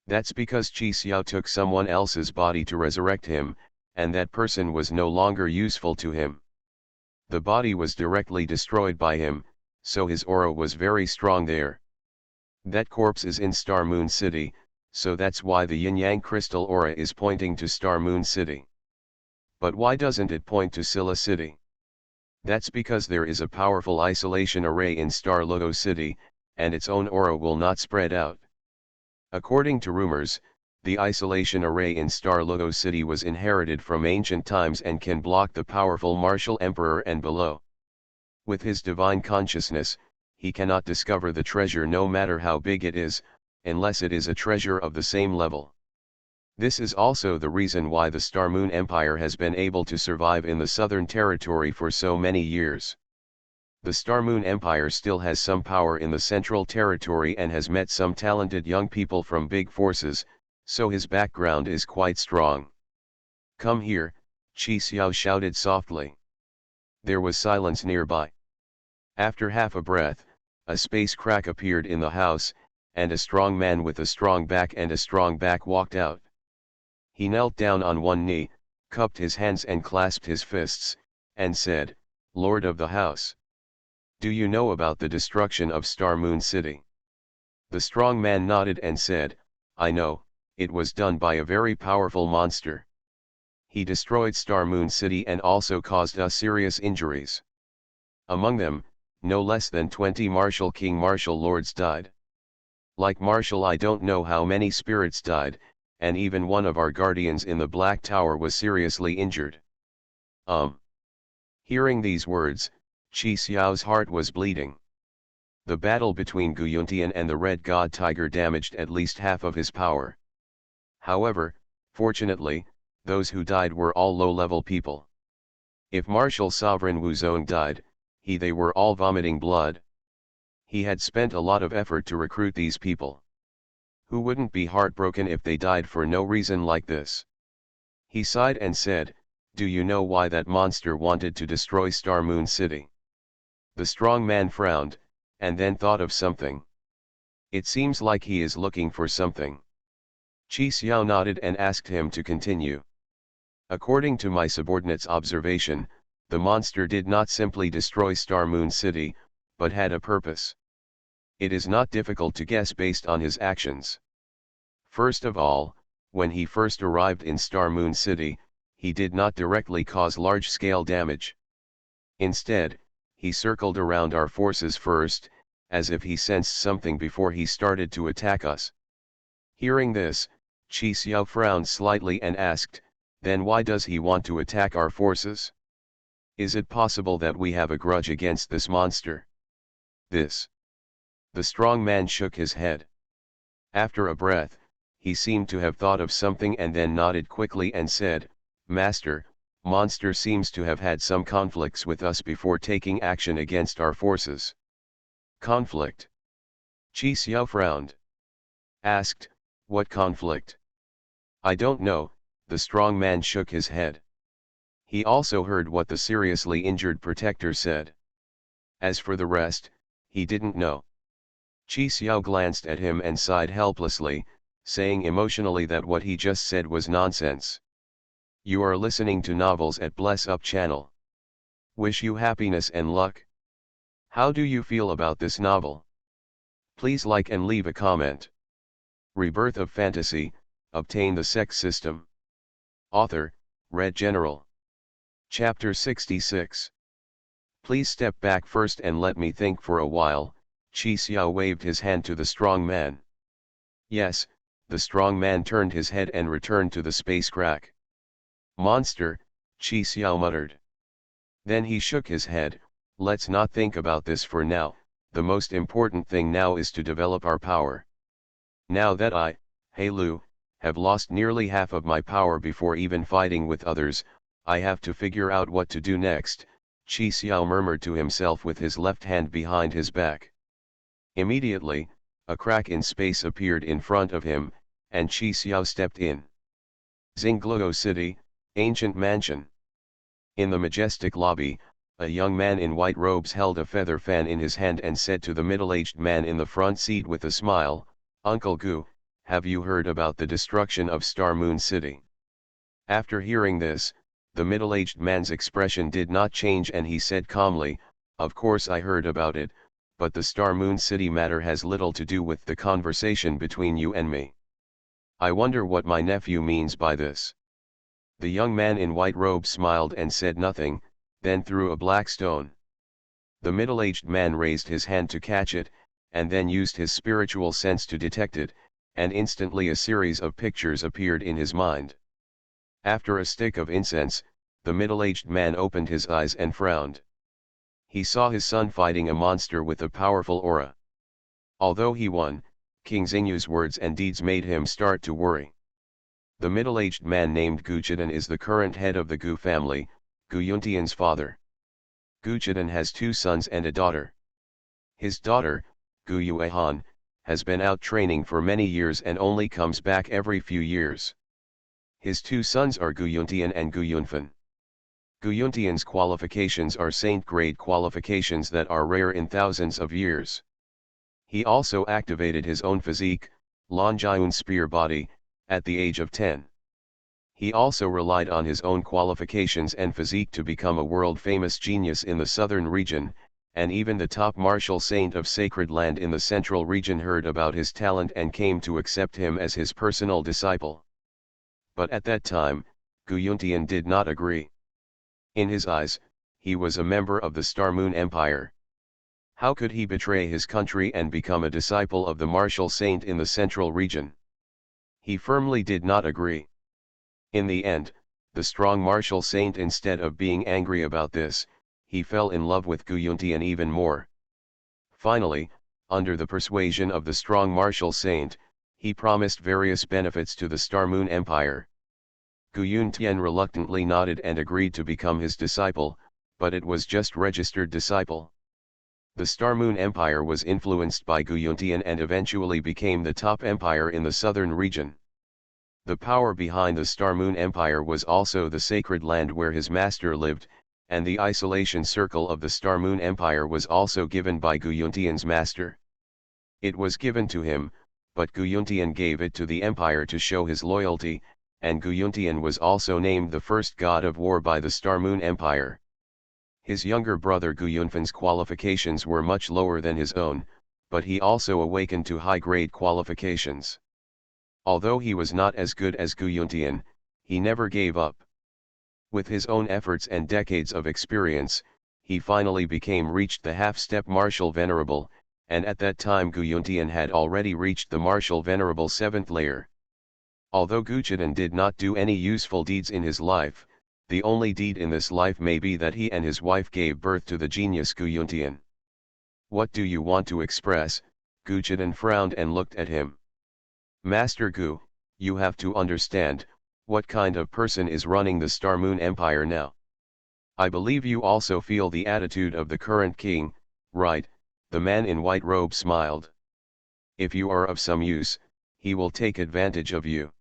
That's because Chi Xiao took someone else's body to resurrect him, and that person was no longer useful to him. The body was directly destroyed by him, so his aura was very strong there. That corpse is in Star Moon City, so that's why the yin-yang crystal aura is pointing to Star Moon City. But why doesn't it point to Scylla City? That's because there is a powerful isolation array in Star Logo City, and its own aura will not spread out. According to rumors, the isolation array in Star Logo City was inherited from ancient times and can block the powerful martial emperor and below. With his divine consciousness, he cannot discover the treasure no matter how big it is, unless it is a treasure of the same level. This is also the reason why the Star Moon Empire has been able to survive in the Southern Territory for so many years. The Star Moon Empire still has some power in the Central Territory and has met some talented young people from big forces, so his background is quite strong. Come here, Chi Xiao shouted softly. There was silence nearby. After half a breath, a space crack appeared in the house, and a strong man with a strong back walked out. He knelt down on one knee, cupped his hands and clasped his fists, and said, "Lord of the house, do you know about the destruction of Star Moon City?" The strong man nodded and said, "I know, it was done by a very powerful monster. He destroyed Star Moon City and also caused us serious injuries. Among them, no less than 20 martial lords died. Like Marshall, I don't know how many spirits died, and even one of our guardians in the Black Tower was seriously injured." Hearing these words, Chi Xiao's heart was bleeding. The battle between Guyuntian and the Red God Tiger damaged at least half of his power. However, fortunately, those who died were all low-level people. If Martial Sovereign Wuzong died, they were all vomiting blood. He had spent a lot of effort to recruit these people. Who wouldn't be heartbroken if they died for no reason like this? He sighed and said, "Do you know why that monster wanted to destroy Star Moon City?" The strong man frowned, and then thought of something. "It seems like he is looking for something." Chi Xiao nodded and asked him to continue. "According to my subordinate's observation, the monster did not simply destroy Star Moon City, but had a purpose. It is not difficult to guess based on his actions. First of all, when he first arrived in Star Moon City, he did not directly cause large-scale damage. Instead, he circled around our forces first, as if he sensed something before he started to attack us." Hearing this, Chi Xiao frowned slightly and asked, "Then why does he want to attack our forces? Is it possible that we have a grudge against this monster?" "This." The strong man shook his head. After a breath, he seemed to have thought of something and then nodded quickly and said, "Master, monster seems to have had some conflicts with us before taking action against our forces." "Conflict?" Chi Xiao frowned. Asked, "What conflict?" "I don't know," the strong man shook his head. He also heard what the seriously injured protector said. As for the rest, he didn't know. Chi Xiao glanced at him and sighed helplessly, saying emotionally that what he just said was nonsense. You are listening to Novels at Bless Up channel. Wish you happiness and luck. How do you feel about this novel? Please like and leave a comment. Rebirth of Fantasy, Obtain the Sect System. Author, Red General. Chapter 66. Please step back first and let me think for a while. Chi Xiao waved his hand to the strong man. Yes, the strong man turned his head and returned to the space crack. "Monster," Chi Xiao muttered. Then he shook his head. "Let's not think about this for now, the most important thing now is to develop our power. Now that I, He Lu, have lost nearly half of my power before even fighting with others, I have to figure out what to do next," Chi Xiao murmured to himself with his left hand behind his back. Immediately, a crack in space appeared in front of him, and Chi Xiao stepped in. Xingluo City, Ancient Mansion. In the majestic lobby, a young man in white robes held a feather fan in his hand and said to the middle-aged man in the front seat with a smile, "Uncle Gu, have you heard about the destruction of Star Moon City?" After hearing this, the middle-aged man's expression did not change and he said calmly, "Of course I heard about it, but the Star Moon City matter has little to do with the conversation between you and me. I wonder what my nephew means by this." The young man in white robe smiled and said nothing, then threw a black stone. The middle-aged man raised his hand to catch it, and then used his spiritual sense to detect it, and instantly a series of pictures appeared in his mind. After a stick of incense, the middle-aged man opened his eyes and frowned. He saw his son fighting a monster with a powerful aura. Although he won, King Xingyu's words and deeds made him start to worry. The middle-aged man named Gu Zhidan is the current head of the Gu family, Gu Yuntian's father. Gu Zhidan has 2 sons and a daughter. His daughter, Gu Yuehan, has been out training for many years and only comes back every few years. His 2 sons are Gu Yuntian and Gu Yunfan. Gu Yuntian's qualifications are saint-grade qualifications that are rare in thousands of years. He also activated his own physique, Lonjiun spear body, at the age of 10. He also relied on his own qualifications and physique to become a world-famous genius in the southern region, and even the top martial saint of Sacred Land in the central region heard about his talent and came to accept him as his personal disciple. But at that time, Gu Yuntian did not agree. In his eyes, he was a member of the Star Moon Empire. How could he betray his country and become a disciple of the martial saint in the central region? He firmly did not agree. In the end, the strong martial saint, instead of being angry about this, he fell in love with Gu Yuntian even more. Finally, under the persuasion of the strong martial saint, he promised various benefits to the Star Moon Empire. Gu Yuntian reluctantly nodded and agreed to become his disciple, but it was just registered disciple. The Star Moon Empire was influenced by Gu Yuntian and eventually became the top empire in the southern region. The power behind the Star Moon Empire was also the sacred land where his master lived, and the isolation circle of the Star Moon Empire was also given by Gu Yuntian's master. It was given to him, but Gu Yuntian gave it to the empire to show his loyalty, and Gu Yuntian was also named the first god of war by the Star Moon Empire. His younger brother Gu Yunfan's qualifications were much lower than his own, but he also awakened to high-grade qualifications. Although he was not as good as Gu Yuntian, he never gave up. With his own efforts and decades of experience, he finally reached the half-step martial venerable, and at that time Gu Yuntian had already reached the martial venerable 7th layer. Although Gu Zhidan did not do any useful deeds in his life, the only deed in this life may be that he and his wife gave birth to the genius Gu Yuntian. "What do you want to express?" Gu Zhidan frowned and looked at him. "Master Gu, you have to understand, what kind of person is running the Star Moon Empire now. I believe you also feel the attitude of the current king, right?" The man in white robe smiled. "If you are of some use, he will take advantage of you.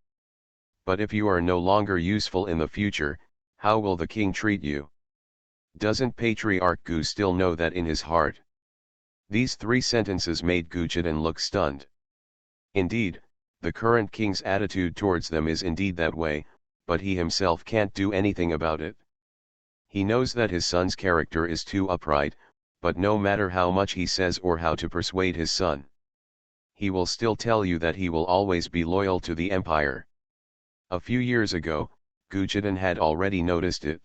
But if you are no longer useful in the future, how will the king treat you? Doesn't Patriarch Gu still know that in his heart?" These 3 sentences made Gu Zhidan look stunned. Indeed, the current king's attitude towards them is indeed that way, but he himself can't do anything about it. He knows that his son's character is too upright, but no matter how much he says or how to persuade his son, he will still tell you that he will always be loyal to the empire. A few years ago, Gu Zhidan had already noticed it.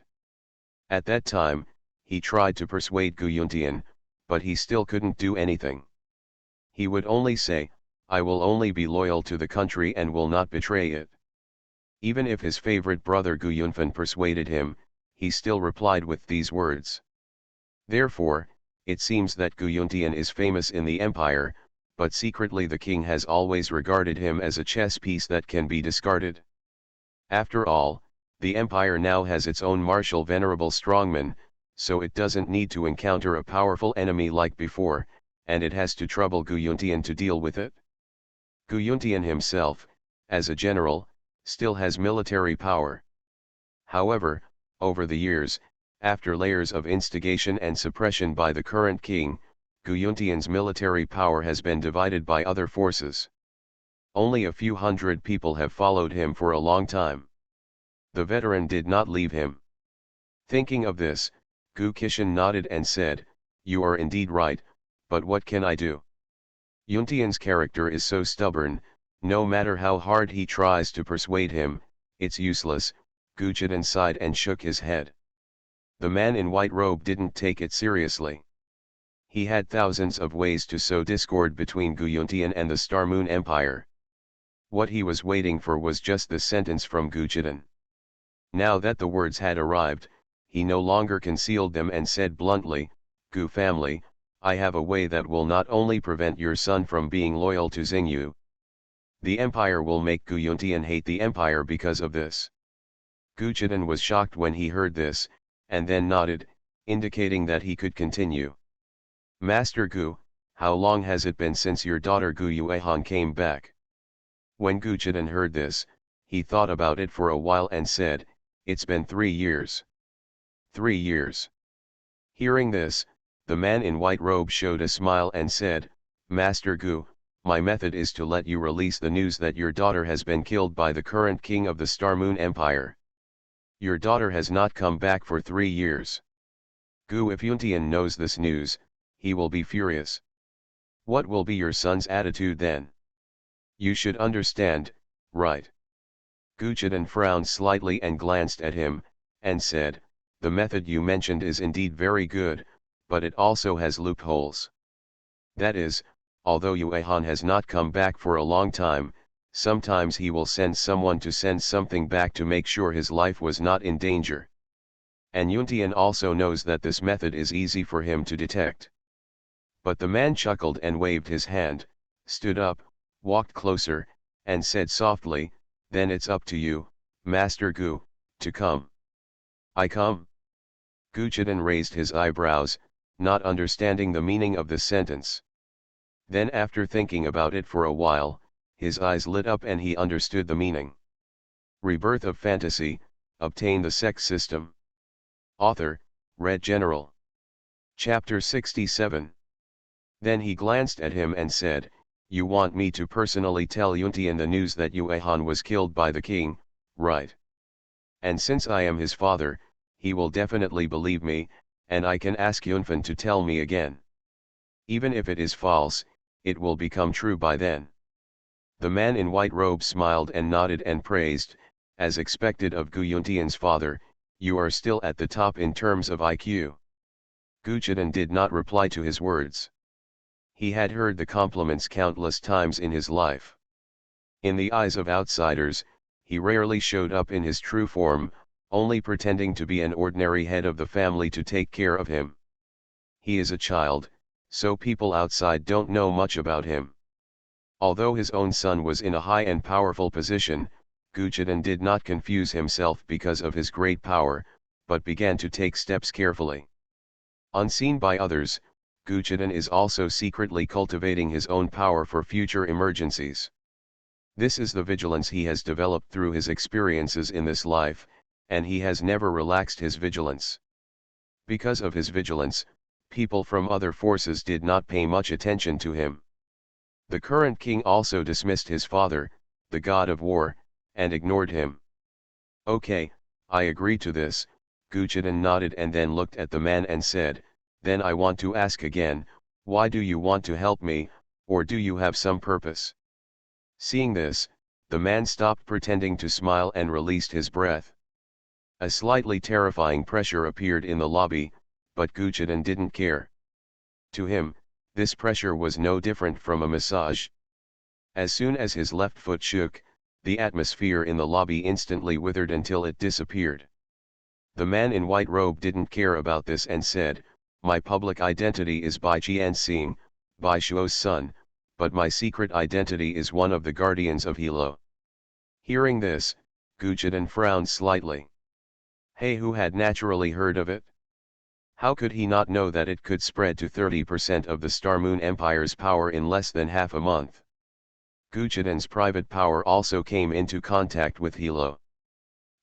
At that time, he tried to persuade Gu Yuntian, but he still couldn't do anything. He would only say, I will only be loyal to the country and will not betray it. Even if his favorite brother Gu Yunfan persuaded him, he still replied with these words. Therefore, it seems that Gu Yuntian is famous in the empire, but secretly the king has always regarded him as a chess piece that can be discarded. After all, the empire now has its own martial venerable strongman, so it doesn't need to encounter a powerful enemy like before, and it has to trouble Gu Yuntian to deal with it. Gu Yuntian himself, as a general, still has military power. However, over the years, after layers of instigation and suppression by the current king, Gu Yuntian's military power has been divided by other forces. Only a few hundred people have followed him for a long time. The veteran did not leave him. Thinking of this, Gu Kishan nodded and said, "You are indeed right, but what can I do? Yuntian's character is so stubborn, no matter how hard he tries to persuade him, it's useless." Gu Chidan sighed and shook his head. The man in white robe didn't take it seriously. He had thousands of ways to sow discord between Gu Yuntian and the Star Moon Empire. What he was waiting for was just the sentence from Gu Chidan. Now that the words had arrived, he no longer concealed them and said bluntly, "Gu family, I have a way that will not only prevent your son from being loyal to Xingyu. The empire will make Gu Yuntian hate the empire because of this." Gu Chidan was shocked when he heard this, and then nodded, indicating that he could continue. "Master Gu, how long has it been since your daughter Gu Yuehan came back?" When Gu Chidan heard this, he thought about it for a while and said, "It's been 3 years. 3 years. Hearing this, the man in white robe showed a smile and said, "Master Gu, my method is to let you release the news that your daughter has been killed by the current king of the Star Moon Empire. Your daughter has not come back for 3 years. Gu, if Yuntian knows this news, he will be furious. What will be your son's attitude then? You should understand, right?" Gu Chidan frowned slightly and glanced at him, and said, "The method you mentioned is indeed very good, but it also has loopholes. That is, although Yuehan has not come back for a long time, sometimes he will send someone to send something back to make sure his life was not in danger. And Yuntian also knows that this method is easy for him to detect." But the man chuckled and waved his hand, stood up, walked closer, and said softly, "Then it's up to you, Master Gu, to come." "I come?" Gu Chidan raised his eyebrows, not understanding the meaning of this sentence. Then after thinking about it for a while, his eyes lit up and he understood the meaning. Rebirth of Fantasy, Obtain the Sect System. Author, Red General. Chapter 67. Then he glanced at him and said, "You want me to personally tell Yuntian the news that Yuehan was killed by the king, right? And since I am his father, he will definitely believe me, and I can ask Yunfan to tell me again. Even if it is false, it will become true by then." The man in white robe smiled and nodded and praised, as expected of Gu Yuntian's father, "You are still at the top in terms of IQ." Gu Chidan did not reply to his words. He had heard the compliments countless times in his life. In the eyes of outsiders, he rarely showed up in his true form, only pretending to be an ordinary head of the family to take care of him. He is a child, so people outside don't know much about him. Although his own son was in a high and powerful position, Gu Chidan did not confuse himself because of his great power, but began to take steps carefully. Unseen by others, Gu Chidan is also secretly cultivating his own power for future emergencies. This is the vigilance he has developed through his experiences in this life, and he has never relaxed his vigilance. Because of his vigilance, people from other forces did not pay much attention to him. The current king also dismissed his father, the god of war, and ignored him. "Okay, I agree to this," Gu Chidan nodded and then looked at the man and said, "Then I want to ask again, why do you want to help me, or do you have some purpose?" Seeing this, the man stopped pretending to smile and released his breath. A slightly terrifying pressure appeared in the lobby, but Gu Chidan didn't care. To him, this pressure was no different from a massage. As soon as his left foot shook, the atmosphere in the lobby instantly withered until it disappeared. The man in white robe didn't care about this and said, "My public identity is Bai Jianxing, Bai Shuo's son, but my secret identity is one of the guardians of Hilo." Hearing this, Gu Zhidan frowned slightly. Hey, who had naturally heard of it? How could he not know that it could spread to 30% of the Star Moon Empire's power in less than half a month? Gu Zhidan's private power also came into contact with Hilo.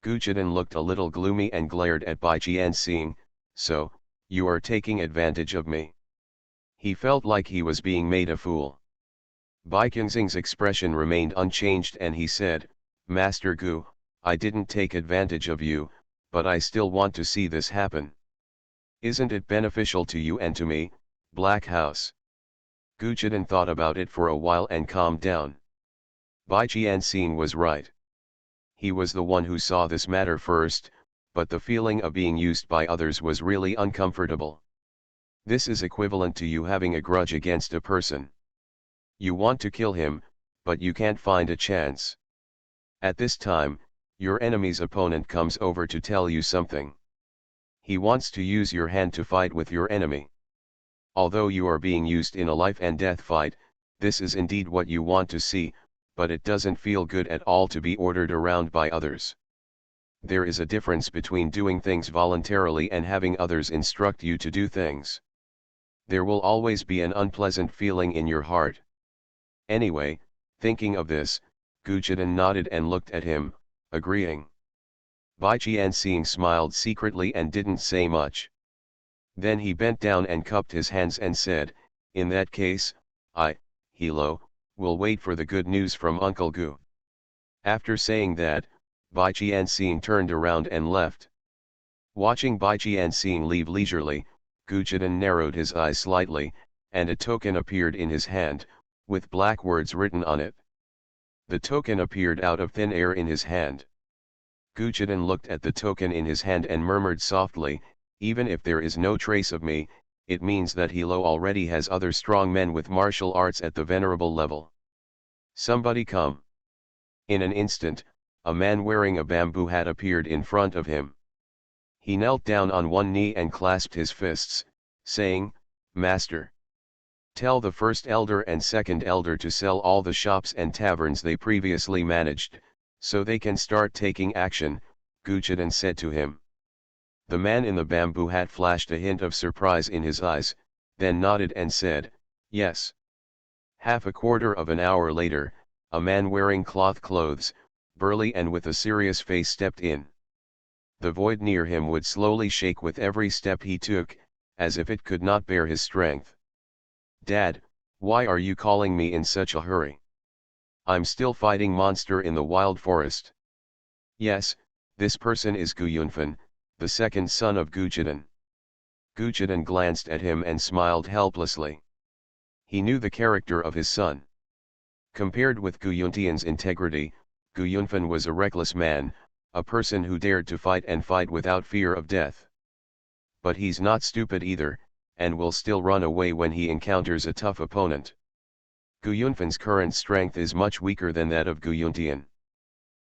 Gu Zhidan looked a little gloomy and glared at Bai Jianxing. "So, you are taking advantage of me." He felt like he was being made a fool. Bai Qianxing's expression remained unchanged and he said, "Master Gu, I didn't take advantage of you, but I still want to see this happen. Isn't it beneficial to you and to me, Black House?" Gu Zhidan thought about it for a while and calmed down. Bai Jianxing was right. He was the one who saw this matter first, but the feeling of being used by others was really uncomfortable. This is equivalent to you having a grudge against a person. You want to kill him, but you can't find a chance. At this time, your enemy's opponent comes over to tell you something. He wants to use your hand to fight with your enemy. Although you are being used in a life and death fight, this is indeed what you want to see, but it doesn't feel good at all to be ordered around by others. There is a difference between doing things voluntarily and having others instruct you to do things. There will always be an unpleasant feeling in your heart. Anyway, thinking of this, Gu Zhidan nodded and looked at him, agreeing. Bai Jianxing smiled secretly and didn't say much. Then he bent down and cupped his hands and said, "In that case, I, Hilo, will wait for the good news from Uncle Gu." After saying that, Bai Jianxing turned around and left. Watching Bai Jianxing leave leisurely, Gu Zhidan narrowed his eyes slightly, and a token appeared in his hand, with black words written on it. The token appeared out of thin air in his hand. Gu Zhidan looked at the token in his hand and murmured softly, "Even if there is no trace of me, it means that Hilo already has other strong men with martial arts at the venerable level. Somebody come." In an instant, a man wearing a bamboo hat appeared in front of him. He knelt down on one knee and clasped his fists, saying, "Master, tell the first elder and second elder to sell all the shops and taverns they previously managed, so they can start taking action," Gu Zhidan said to him. The man in the bamboo hat flashed a hint of surprise in his eyes, then nodded and said, "Yes." Half a quarter of an hour later, a man wearing cloth clothes, burly and with a serious face stepped in. The void near him would slowly shake with every step he took, as if it could not bear his strength. "Dad, why are you calling me in such a hurry? I'm still fighting monster in the wild forest." "Yes, this person is Gu Yunfan, the second son of Gu Zhidan." Gu Zhidan glanced at him and smiled helplessly. He knew the character of his son. Compared with Gu Yuntian's integrity, Gu Yunfan was a reckless man, a person who dared to fight and fight without fear of death. But he's not stupid either, and will still run away when he encounters a tough opponent. Gu Yunfan's current strength is much weaker than that of Gu Yuntian.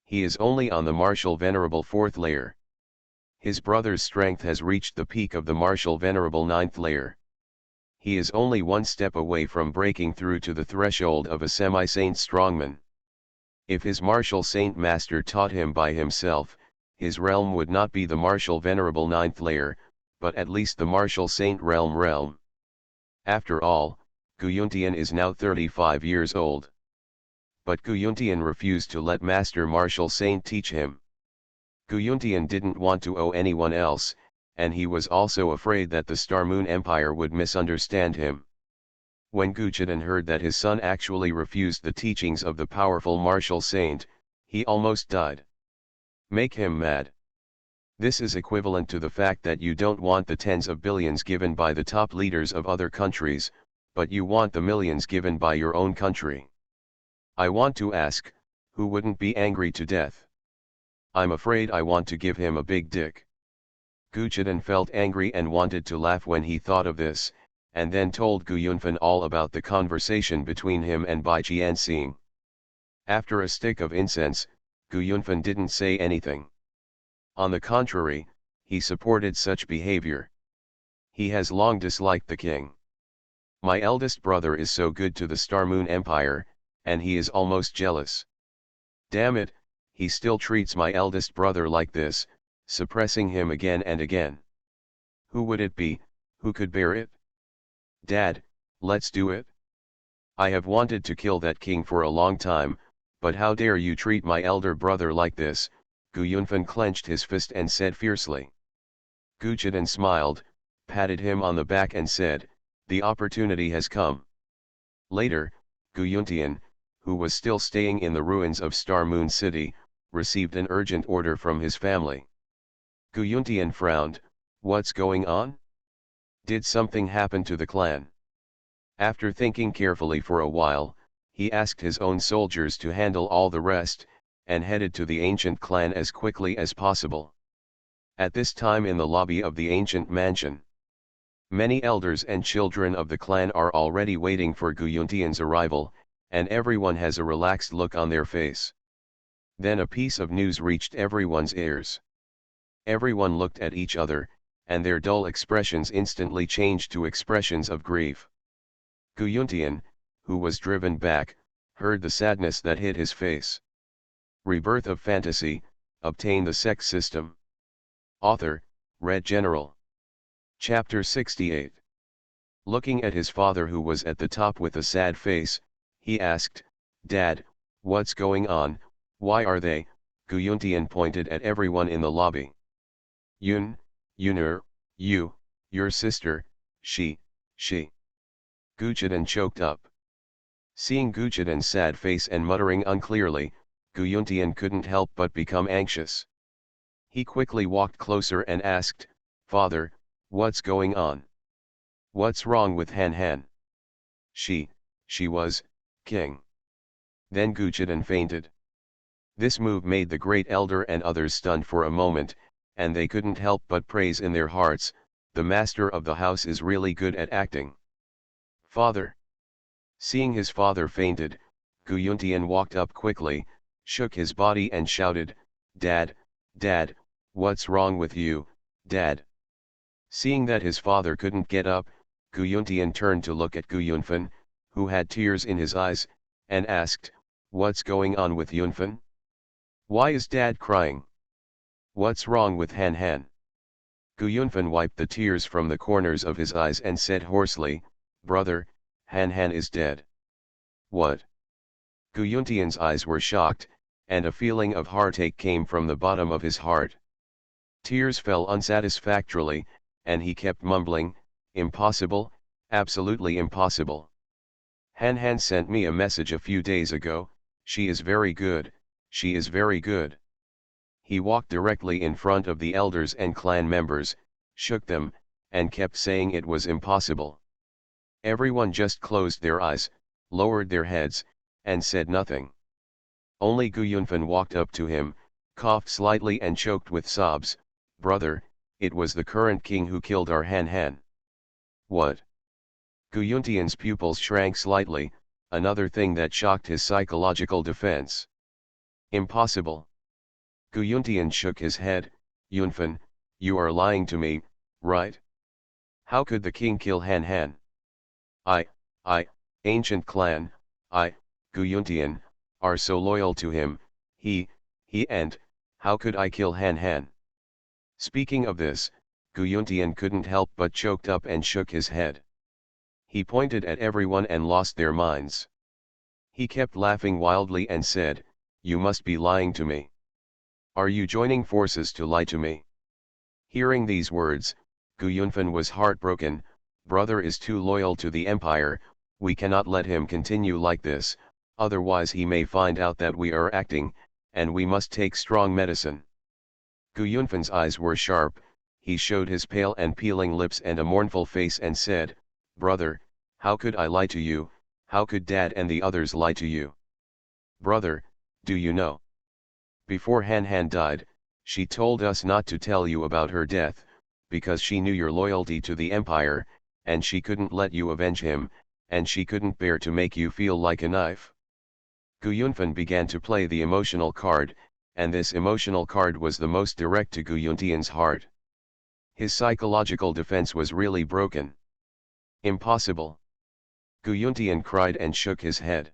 He is only on the martial venerable 4th layer. His brother's strength has reached the peak of the martial venerable 9th layer. He is only one step away from breaking through to the threshold of a semi-saint strongman. If his martial saint master taught him by himself, his realm would not be the martial venerable 9th layer, but at least the martial saint realm. After all, Gu Yuntian is now 35 years old. But Gu Yuntian refused to let Master Martial Saint teach him. Gu Yuntian didn't want to owe anyone else, and he was also afraid that the Star Moon Empire would misunderstand him. When Gu Zhidan heard that his son actually refused the teachings of the powerful Martial Saint, he almost died. Make him mad. This is equivalent to the fact that you don't want the tens of billions given by the top leaders of other countries, but you want the millions given by your own country. I want to ask, who wouldn't be angry to death? I'm afraid I want to give him a big dick. Gu Zhidan felt angry and wanted to laugh when he thought of this, and then told Gu Yunfan all about the conversation between him and Bai Jianxing. After a stick of incense, Gu Yunfen didn't say anything. On the contrary, he supported such behavior. He has long disliked the king. My eldest brother is so good to the Star Moon Empire, and he is almost jealous. Damn it, he still treats my eldest brother like this, suppressing him again and again. Who would it be, who could bear it? Dad, let's do it. I have wanted to kill that king for a long time, but how dare you treat my elder brother like this? Gu Yunfen clenched his fist and said fiercely. Gu Chiden smiled, patted him on the back and said, the opportunity has come. Later, Gu Yuntian, who was still staying in the ruins of Star Moon City, received an urgent order from his family. Gu Yuntian frowned, what's going on? Did something happen to the clan? After thinking carefully for a while, he asked his own soldiers to handle all the rest, and headed to the ancient clan as quickly as possible. At this time in the lobby of the ancient mansion, many elders and children of the clan are already waiting for Gu Yuntian's arrival, and everyone has a relaxed look on their face. Then a piece of news reached everyone's ears. Everyone looked at each other, and their dull expressions instantly changed to expressions of grief. Gu Yuntian, who was driven back, heard the sadness that hit his face. Rebirth of Fantasy, obtain the Sect system. Author, Red General. Chapter 68. Looking at his father who was at the top with a sad face, he asked, Dad, what's going on, why are they? Gu Yuntian pointed at everyone in the lobby. Yun'er, your sister, she. Gu Chiden choked up. Seeing Gu Chiden's sad face and muttering unclearly, Gu Yuntian couldn't help but become anxious. He quickly walked closer and asked, Father, what's going on? What's wrong with Han Han? She was, king. Then Gu Chiden fainted. This move made the great elder and others stunned for a moment, and they couldn't help but praise in their hearts, the master of the house is really good at acting. Father. Seeing his father fainted, Gu Yuntian walked up quickly, shook his body and shouted, Dad, what's wrong with you, Dad? Seeing that his father couldn't get up, Gu Yuntian turned to look at Gu Yunfen, who had tears in his eyes, and asked, what's going on with Yunfen? Why is Dad crying? What's wrong with Han Han? Gu Yunfen wiped the tears from the corners of his eyes and said hoarsely, Brother, Han Han is dead. What? Gu Yuntian's eyes were shocked, and a feeling of heartache came from the bottom of his heart. Tears fell unsatisfactorily, and he kept mumbling, impossible, absolutely impossible. Han Han sent me a message a few days ago, she is very good, she is very good. He walked directly in front of the elders and clan members, shook them, and kept saying it was impossible. Everyone just closed their eyes, lowered their heads, and said nothing. Only Gu Yunfen walked up to him, coughed slightly and choked with sobs, Brother, it was the current king who killed our Han Han. What? Gu Yuntian's pupils shrank slightly, another thing that shocked his psychological defense. Impossible. Gu Yuntian shook his head, Yunfen, you are lying to me, right? How could the king kill Han Han? Ancient clan, Gu Yuntian, are so loyal to him, and, how could I kill Han Han? Speaking of this, Gu Yuntian couldn't help but choked up and shook his head. He pointed at everyone and lost their minds. He kept laughing wildly and said, you must be lying to me. Are you joining forces to lie to me? Hearing these words, Gu Yunfen was heartbroken, brother is too loyal to the empire, we cannot let him continue like this, otherwise he may find out that we are acting, and we must take strong medicine. Gu Yunfen's eyes were sharp, he showed his pale and peeling lips and a mournful face and said, Brother, how could I lie to you, how could Dad and the others lie to you? Brother, do you know? Before Han Han died, she told us not to tell you about her death, because she knew your loyalty to the empire, and she couldn't let you avenge him, and she couldn't bear to make you feel like a knife. Guyunfen began to play the emotional card, and this emotional card was the most direct to Guyuntian's heart. His psychological defense was really broken. Impossible. Guyuntian cried and shook his head.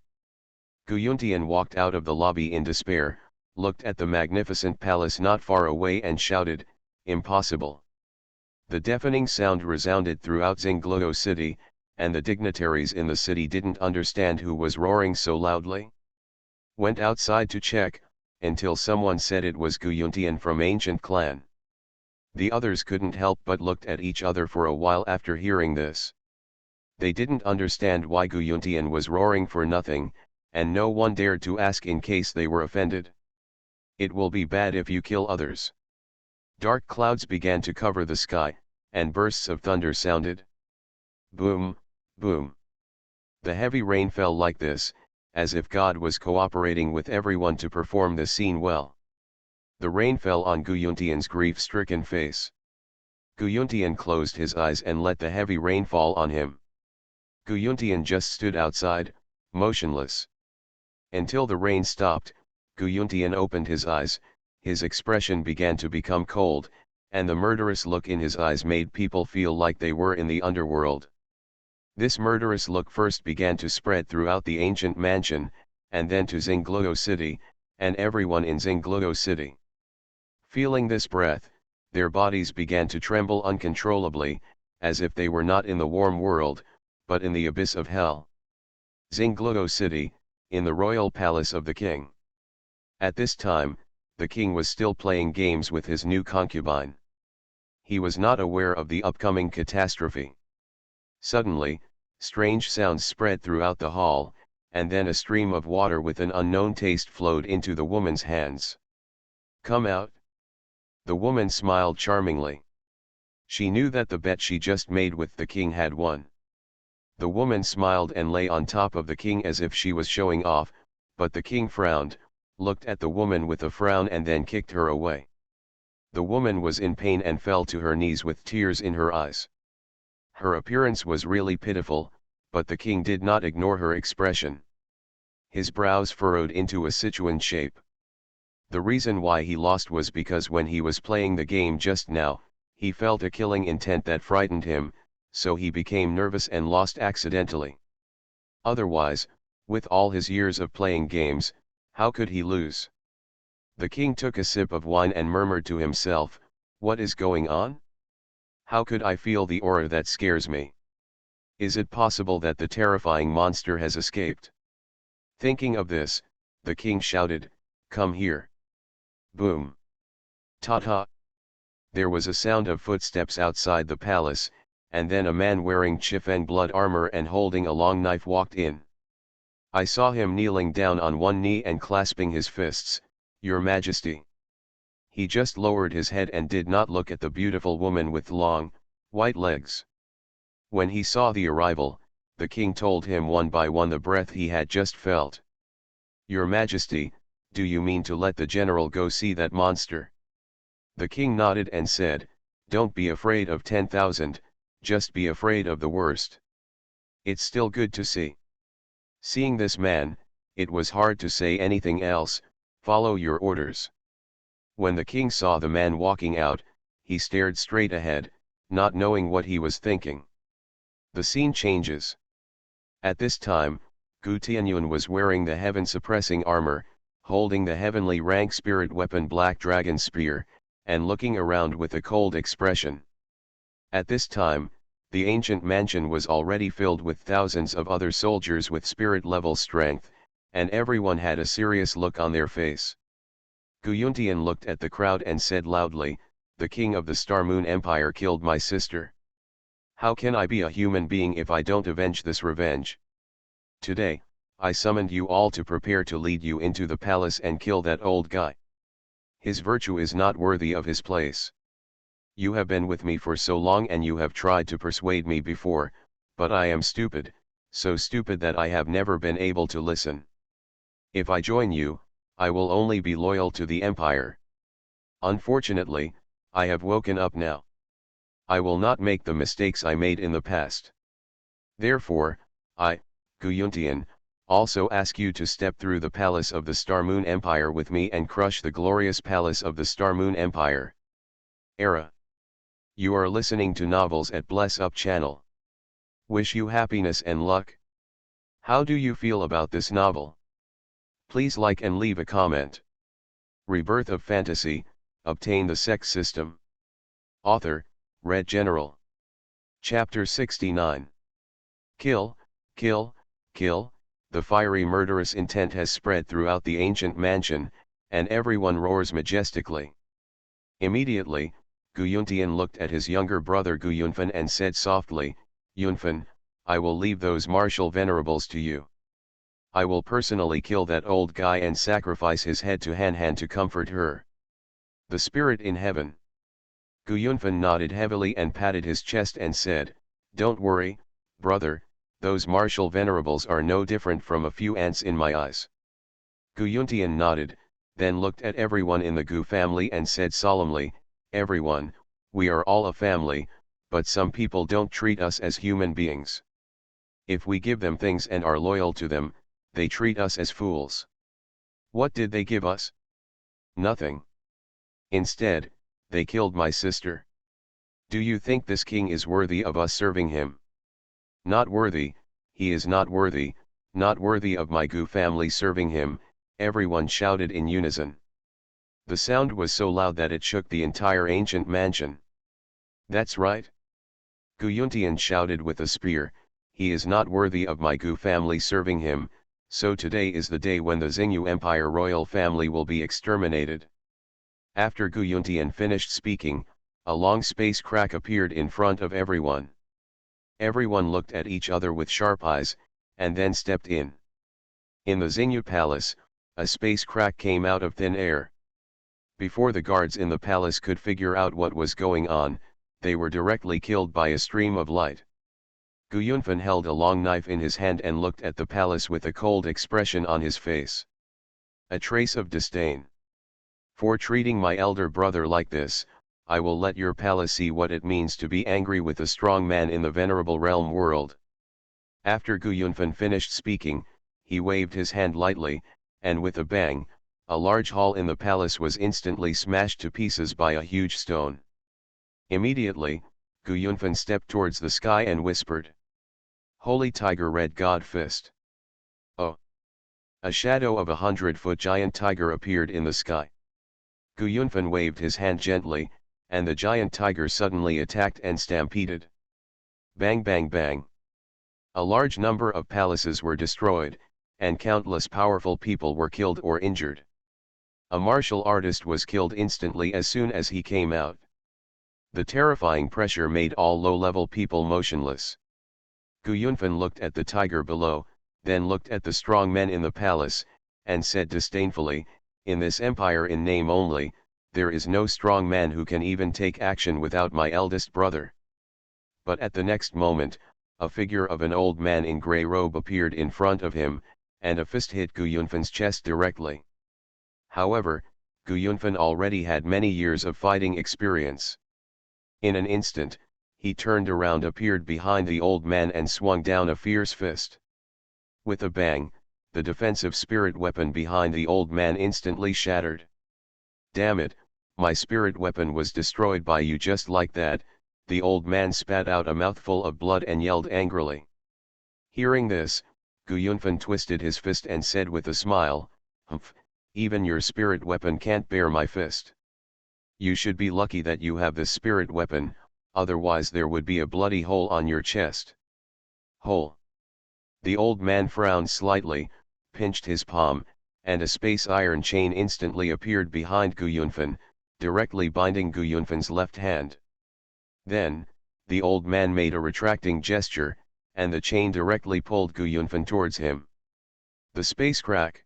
Guyuntian walked out of the lobby in despair, looked at the magnificent palace not far away and shouted, "Impossible." The deafening sound resounded throughout Zingluo city, and the dignitaries in the city didn't understand who was roaring so loudly. Went outside to check, until someone said it was Guyuntian from ancient clan. The others couldn't help but looked at each other for a while after hearing this. They didn't understand why Guyuntian was roaring for nothing, and no one dared to ask in case they were offended. It will be bad if you kill others. Dark clouds began to cover the sky, and bursts of thunder sounded. Boom, boom. The heavy rain fell like this, as if God was cooperating with everyone to perform the scene well. The rain fell on Guyuntian's grief-stricken face. Guyuntian closed his eyes and let the heavy rain fall on him. Guyuntian just stood outside, motionless. Until the rain stopped, Guyuntian opened his eyes, his expression began to become cold, and the murderous look in his eyes made people feel like they were in the underworld. This murderous look first began to spread throughout the ancient mansion, and then to Zingluo city, and everyone in Zingluo city. Feeling this breath, their bodies began to tremble uncontrollably, as if they were not in the warm world, but in the abyss of hell. Zingluo city, in the royal palace of the king. At this time, the king was still playing games with his new concubine. He was not aware of the upcoming catastrophe. Suddenly, strange sounds spread throughout the hall, and then a stream of water with an unknown taste flowed into the woman's hands. "Come out." The woman smiled charmingly. She knew that the bet she just made with the king had won. The woman smiled and lay on top of the king as if she was showing off, but the king frowned, looked at the woman with a frown and then kicked her away. The woman was in pain and fell to her knees with tears in her eyes. Her appearance was really pitiful, but the king did not ignore her expression. His brows furrowed into a Sichuan shape. The reason why he lost was because when he was playing the game just now, he felt a killing intent that frightened him, so he became nervous and lost accidentally. Otherwise, with all his years of playing games, how could he lose? The king took a sip of wine and murmured to himself, "What is going on? How could I feel the aura that scares me? Is it possible that the terrifying monster has escaped?" Thinking of this, the king shouted, "Come here." Boom. Ta-ta. There was a sound of footsteps outside the palace, and then a man wearing Chifeng blood armor and holding a long knife walked in. I saw him kneeling down on one knee and clasping his fists, "Your Majesty." He just lowered his head and did not look at the beautiful woman with long, white legs. When he saw the arrival, the king told him one by one the breath he had just felt. "Your Majesty, do you mean to let the general go see that monster?" The king nodded and said, "Don't be afraid of 10,000, just be afraid of the worst. It's still good to see." Seeing this man, it was hard to say anything else. "Follow your orders." When the king saw the man walking out, he stared straight ahead, not knowing what he was thinking. The scene changes. At this time, Gu Tianyun was wearing the heaven-suppressing armor, holding the heavenly rank spirit weapon Black Dragon Spear, and looking around with a cold expression. At this time, the ancient mansion was already filled with thousands of other soldiers with spirit-level strength, and everyone had a serious look on their face. Guyuntian looked at the crowd and said loudly, "The king of the Star Moon Empire killed my sister. How can I be a human being if I don't avenge this revenge? Today, I summoned you all to prepare to lead you into the palace and kill that old guy. His virtue is not worthy of his place. You have been with me for so long and you have tried to persuade me before, but I am stupid, so stupid that I have never been able to listen. If I join you, I will only be loyal to the empire. Unfortunately, I have woken up now. I will not make the mistakes I made in the past. Therefore, I, Guyuntian, also ask you to step through the palace of the Star Moon Empire with me and crush the glorious palace of the Star Moon Empire. Era. You are listening to novels at Bless Up channel. Wish you happiness and luck. How do you feel about this novel? Please like and leave a comment. Rebirth of Fantasy, Obtain the Sect System. Author, Red General. Chapter 69. Kill, kill, kill. The fiery murderous intent has spread throughout the ancient mansion, and everyone roars majestically. Immediately, Gu Yuntian looked at his younger brother Gu Yunfan and said softly, "Yunfan, I will leave those martial venerables to you. I will personally kill that old guy and sacrifice his head to Han Han to comfort her. The spirit in heaven." Gu Yunfan nodded heavily and patted his chest and said, "Don't worry, brother, those martial venerables are no different from a few ants in my eyes." Gu Yuntian nodded, then looked at everyone in the Gu family and said solemnly, "Everyone, we are all a family, but some people don't treat us as human beings. If we give them things and are loyal to them, they treat us as fools. What did they give us? Nothing. Instead, they killed my sister. Do you think this king is worthy of us serving him? Not worthy, he is not worthy of my Gu family serving him," everyone shouted in unison. The sound was so loud that it shook the entire ancient mansion. "That's right. Gu Yuntian shouted with a spear, "He is not worthy of my Gu family serving him, so today is the day when the Xingyu Empire royal family will be exterminated." After Gu Yuntian finished speaking, a long space crack appeared in front of everyone. Everyone looked at each other with sharp eyes, and then stepped in. In the Xingyu palace, a space crack came out of thin air. Before the guards in the palace could figure out what was going on, they were directly killed by a stream of light. Gu Yunfan held a long knife in his hand and looked at the palace with a cold expression on his face. A trace of disdain. "For treating my elder brother like this, I will let your palace see what it means to be angry with a strong man in the venerable realm world." After Gu Yunfan finished speaking, he waved his hand lightly, and with a bang, a large hall in the palace was instantly smashed to pieces by a huge stone. Immediately, Gu Yunfan stepped towards the sky and whispered, "Holy Tiger Red God Fist." Oh! A shadow of 100-foot giant tiger appeared in the sky. Gu Yunfan waved his hand gently, and the giant tiger suddenly attacked and stampeded. Bang bang bang. A large number of palaces were destroyed, and countless powerful people were killed or injured. A martial artist was killed instantly as soon as he came out. The terrifying pressure made all low-level people motionless. Gu Yunfan looked at the tiger below, then looked at the strong men in the palace, and said disdainfully, "In this empire in name only, there is no strong man who can even take action without my eldest brother." But at the next moment, a figure of an old man in grey robe appeared in front of him, and a fist hit Gu Yunfan's chest directly. However, Gu Yunfan already had many years of fighting experience. In an instant, he turned around, appeared behind the old man and swung down a fierce fist. With a bang, the defensive spirit weapon behind the old man instantly shattered. "Damn it, my spirit weapon was destroyed by you just like that," the old man spat out a mouthful of blood and yelled angrily. Hearing this, Gu Yunfan twisted his fist and said with a smile, "Humph, even your spirit weapon can't bear my fist. You should be lucky that you have this spirit weapon, otherwise there would be a bloody hole on your chest." Hole. The old man frowned slightly, pinched his palm, and a space iron chain instantly appeared behind Gu Yunfan, directly binding Gu Yunfan's left hand. Then, the old man made a retracting gesture, and the chain directly pulled Gu Yunfan towards him. The space crack.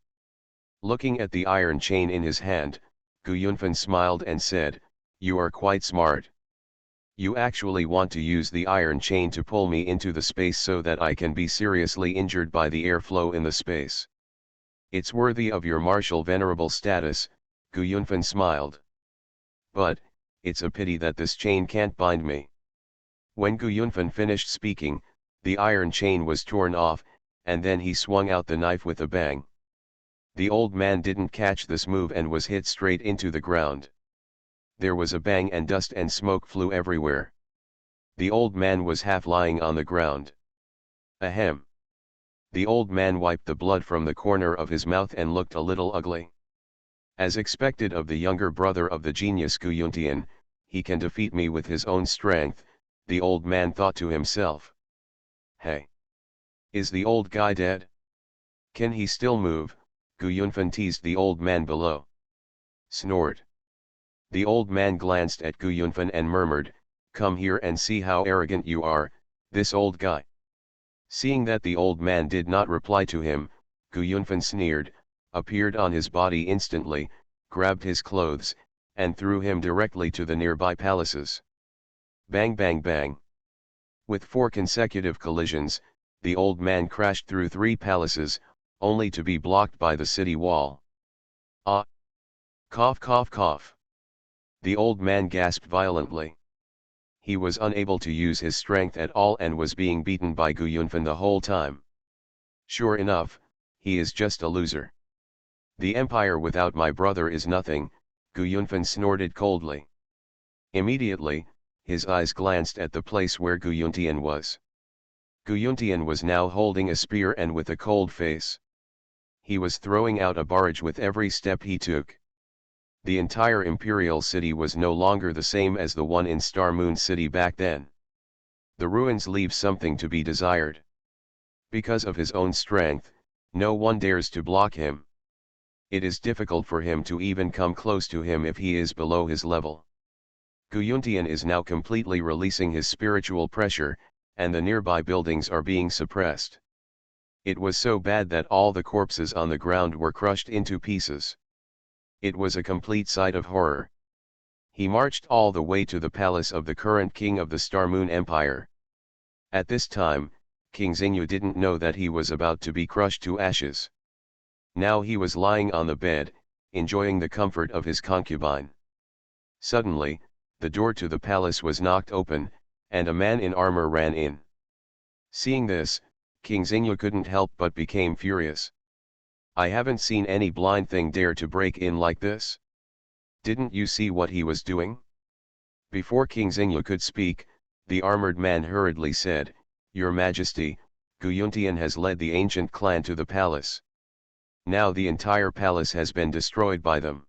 Looking at the iron chain in his hand, Gu Yunfan smiled and said, "You are quite smart. You actually want to use the iron chain to pull me into the space so that I can be seriously injured by the airflow in the space. It's worthy of your martial venerable status," Gu Yunfan smiled. "But, it's a pity that this chain can't bind me." When Gu Yunfan finished speaking, the iron chain was torn off, and then he swung out the knife with a bang. The old man didn't catch this move and was hit straight into the ground. There was a bang and dust and smoke flew everywhere. The old man was half lying on the ground. Ahem. The old man wiped the blood from the corner of his mouth and looked a little ugly. As expected of the younger brother of the genius Guyuntian, he can defeat me with his own strength, the old man thought to himself. Hey! Is the old guy dead? Can he still move? Guyunfen teased the old man below. Snort. The old man glanced at Guyunfen and murmured, "Come here and see how arrogant you are, this old guy." Seeing that the old man did not reply to him, Guyunfen sneered, appeared on his body instantly, grabbed his clothes, and threw him directly to the nearby palaces. Bang bang bang. With 4 consecutive collisions, the old man crashed through 3 palaces, only to be blocked by the city wall. Ah! Cough cough cough. The old man gasped violently. He was unable to use his strength at all and was being beaten by Guyunfen the whole time. Sure enough, he is just a loser. The empire without my brother is nothing, Guyunfen snorted coldly. Immediately, his eyes glanced at the place where Guyuntian was. Guyuntian was now holding a spear and with a cold face. He was throwing out a barrage with every step he took. The entire imperial city was no longer the same as the one in Star Moon City back then. The ruins leave something to be desired. Because of his own strength, no one dares to block him. It is difficult for him to even come close to him if he is below his level. Guyuntian is now completely releasing his spiritual pressure, and the nearby buildings are being suppressed. It was so bad that all the corpses on the ground were crushed into pieces. It was a complete sight of horror. He marched all the way to the palace of the current king of the Star Moon Empire. At this time, King Xingyu didn't know that he was about to be crushed to ashes. Now he was lying on the bed, enjoying the comfort of his concubine. Suddenly, the door to the palace was knocked open, and a man in armor ran in. Seeing this, King Xingyu couldn't help but became furious. I haven't seen any blind thing dare to break in like this. Didn't you see what he was doing? Before King Xingyu could speak, the armored man hurriedly said, Your Majesty, Guyuntian has led the ancient clan to the palace. Now the entire palace has been destroyed by them.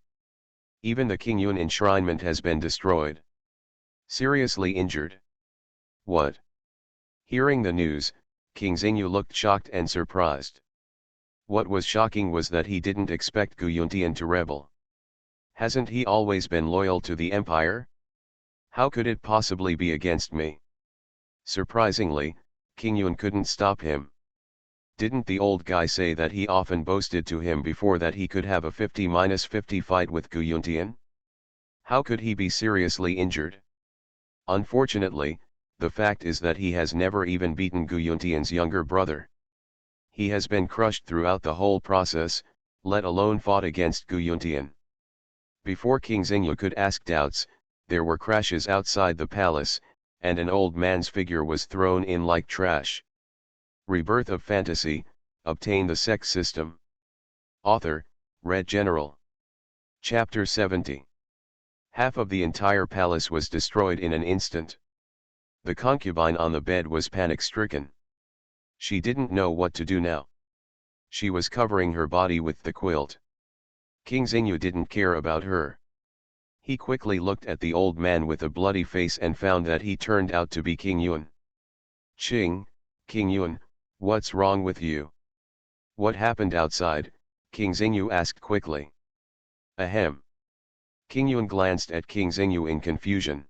Even the Qingyun enshrinement has been destroyed. Seriously injured. What? Hearing the news, King Xingyu looked shocked and surprised. What was shocking was that he didn't expect Guyuntian to rebel. Hasn't he always been loyal to the empire? How could it possibly be against me? Surprisingly, Qingyun couldn't stop him. Didn't the old guy say that he often boasted to him before that he could have a 50-50 fight with Guyuntian? How could he be seriously injured? Unfortunately, the fact is that he has never even beaten Guyuntian's younger brother. He has been crushed throughout the whole process, let alone fought against Guyuntian. Before King Xingyu could ask doubts, there were crashes outside the palace, and an old man's figure was thrown in like trash. Rebirth of Fantasy, obtain the Sect system. Author, Red General. Chapter 70. Half of the entire palace was destroyed in an instant. The concubine on the bed was panic-stricken. She didn't know what to do now. She was covering her body with the quilt. King Xingyu didn't care about her. He quickly looked at the old man with a bloody face and found that he turned out to be King Yun. King Yun, what's wrong with you? What happened outside? King Xingyu asked quickly. Ahem. King Yun glanced at King Xingyu in confusion.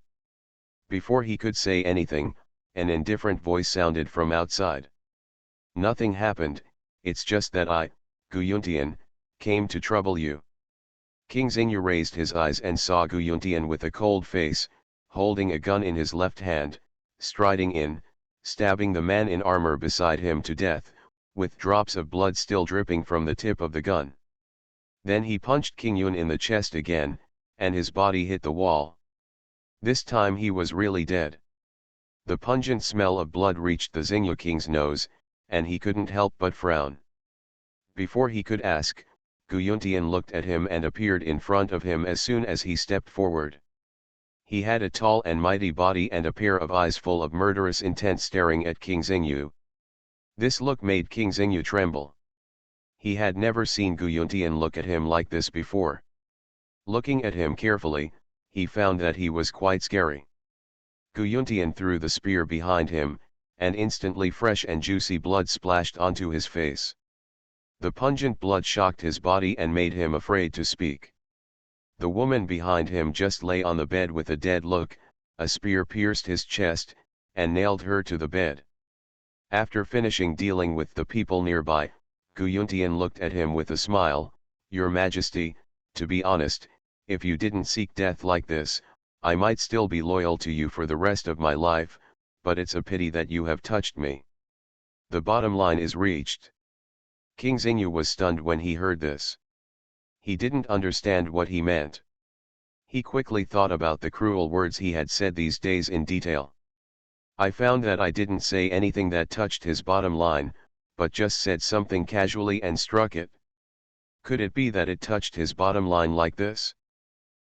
Before he could say anything, an indifferent voice sounded from outside. Nothing happened, it's just that I, Guyuntian, came to trouble you. King Xingyu raised his eyes and saw Guyuntian with a cold face, holding a gun in his left hand, striding in, stabbing the man in armor beside him to death, with drops of blood still dripping from the tip of the gun. Then he punched King Yun in the chest again, and his body hit the wall. This time he was really dead. The pungent smell of blood reached the Xingyu King's nose, and he couldn't help but frown. Before he could ask, Guyuntian looked at him and appeared in front of him as soon as he stepped forward. He had a tall and mighty body and a pair of eyes full of murderous intent staring at King Xingyu. This look made King Xingyu tremble. He had never seen Guyuntian look at him like this before. Looking at him carefully, he found that he was quite scary. Guyuntian threw the spear behind him, and instantly fresh and juicy blood splashed onto his face. The pungent blood shocked his body and made him afraid to speak. The woman behind him just lay on the bed with a dead look, a spear pierced his chest, and nailed her to the bed. After finishing dealing with the people nearby, Guyuntian looked at him with a smile. "Your Majesty, to be honest, if you didn't seek death like this, I might still be loyal to you for the rest of my life, but it's a pity that you have touched me. The bottom line is reached." King Xingyu was stunned when he heard this. He didn't understand what he meant. He quickly thought about the cruel words he had said these days in detail. I found that I didn't say anything that touched his bottom line, but just said something casually and struck it. Could it be that it touched his bottom line like this?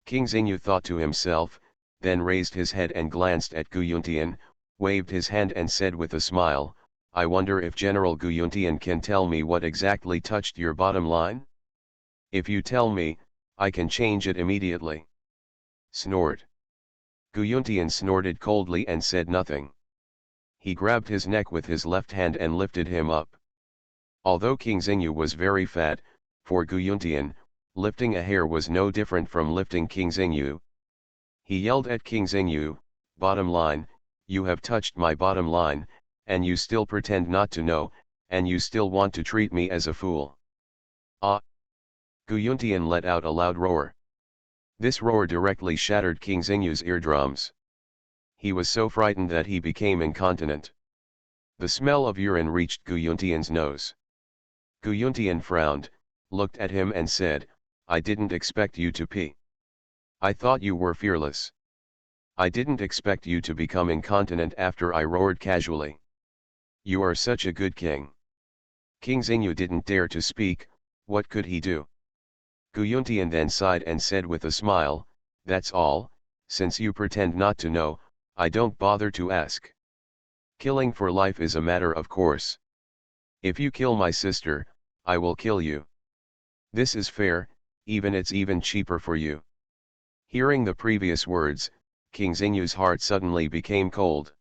King Xingyu thought to himself, then raised his head and glanced at Guyuntian, waved his hand and said with a smile, "I wonder if General Guyuntian can tell me what exactly touched your bottom line? If you tell me, I can change it immediately." Snort. Guyuntian snorted coldly and said nothing. He grabbed his neck with his left hand and lifted him up. Although King Xingyu was very fat, for Guyuntian, lifting a hair was no different from lifting King Xingyu. He yelled at King Xingyu, "Bottom line, you have touched my bottom line, and you still pretend not to know, and you still want to treat me as a fool." Ah! Guyuntian let out a loud roar. This roar directly shattered King Xingyu's eardrums. He was so frightened that he became incontinent. The smell of urine reached Guyuntian's nose. Guyuntian frowned, looked at him and said, "I didn't expect you to pee. I thought you were fearless. I didn't expect you to become incontinent after I roared casually. You are such a good king." King Xingyu didn't dare to speak. What could he do? Guyuntian then sighed and said with a smile, "That's all, since you pretend not to know, I don't bother to ask. Killing for life is a matter of course. If you kill my sister, I will kill you. This is fair, it's even cheaper for you." Hearing the previous words, King Xingyu's heart suddenly became cold.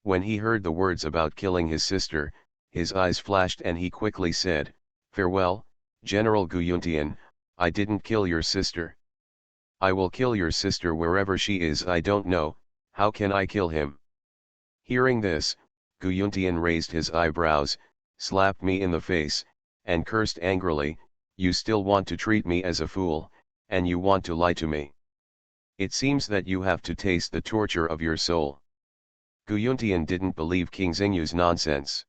When he heard the words about killing his sister, his eyes flashed and he quickly said, "Farewell, General Guyuntian, I didn't kill your sister. I will kill your sister wherever she is. I don't know, how can I kill him?" Hearing this, Guyuntian raised his eyebrows, slapped me in the face, and cursed angrily, "You still want to treat me as a fool, and you want to lie to me. It seems that you have to taste the torture of your soul." Guyuntian didn't believe King Xingyu's nonsense.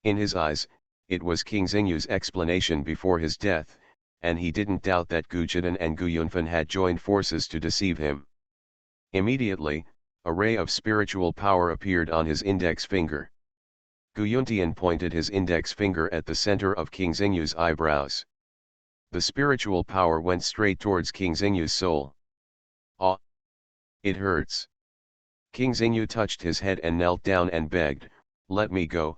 In his eyes, it was King Xingyu's explanation before his death, and he didn't doubt that Gujiden and Guyunfen had joined forces to deceive him. Immediately, a ray of spiritual power appeared on his index finger. Guyuntian pointed his index finger at the center of King Xingyu's eyebrows. The spiritual power went straight towards King Xingyu's soul. "Ah! It hurts." King Xingyu touched his head and knelt down and begged, let me go,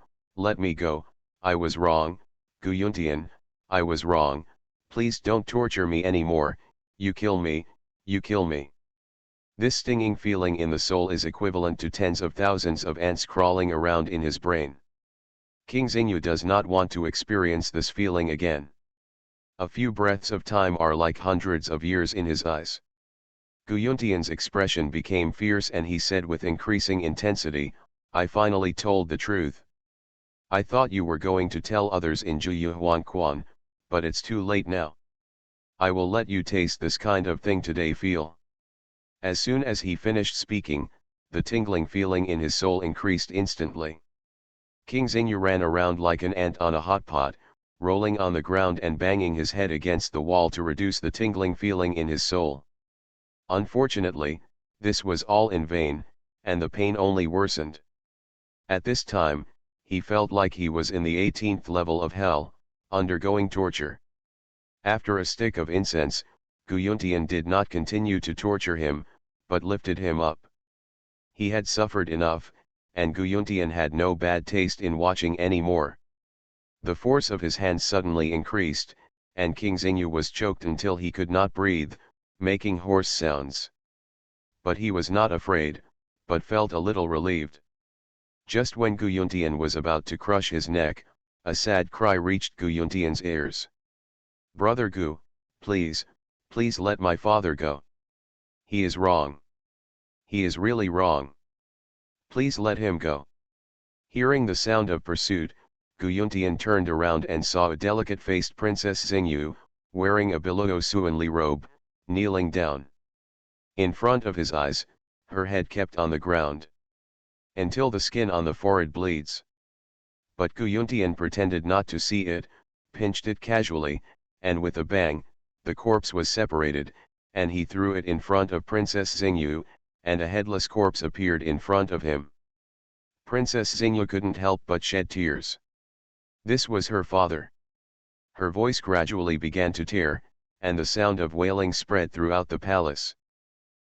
I was wrong, Guyuntian, I was wrong, please don't torture me anymore, you kill me, you kill me." This stinging feeling in the soul is equivalent to tens of thousands of ants crawling around in his brain. King Xingyu does not want to experience this feeling again. A few breaths of time are like hundreds of years in his eyes. Guyuntian's expression became fierce and he said with increasing intensity, "I finally told the truth. I thought you were going to tell others in Juyuhuanquan, but it's too late now. I will let you taste this kind of thing today. Feel." As soon as he finished speaking, the tingling feeling in his soul increased instantly. King Xingyu ran around like an ant on a hot pot, rolling on the ground and banging his head against the wall to reduce the tingling feeling in his soul. Unfortunately, this was all in vain, and the pain only worsened. At this time, he felt like he was in the 18th level of hell, undergoing torture. After a stick of incense, Guyuntian did not continue to torture him, but lifted him up. He had suffered enough, and Guyuntian had no bad taste in watching any more. The force of his hand suddenly increased, and King Xingyu was choked until he could not breathe, making hoarse sounds. But he was not afraid, but felt a little relieved. Just when Guyuntian was about to crush his neck, a sad cry reached Guyuntian's ears. "Brother Gu, please, please let my father go. He is wrong. He is really wrong. Please let him go." Hearing the sound of pursuit, Guyuntian turned around and saw a delicate-faced Princess Xingyu, wearing a below Suanli robe, kneeling down. In front of his eyes, her head kept on the ground. "Until the skin on the forehead bleeds." But Guyuntian pretended not to see it, pinched it casually, and with a bang, the corpse was separated, and he threw it in front of Princess Xingyu, and a headless corpse appeared in front of him. Princess Xingyu couldn't help but shed tears. This was her father. Her voice gradually began to tear, and the sound of wailing spread throughout the palace.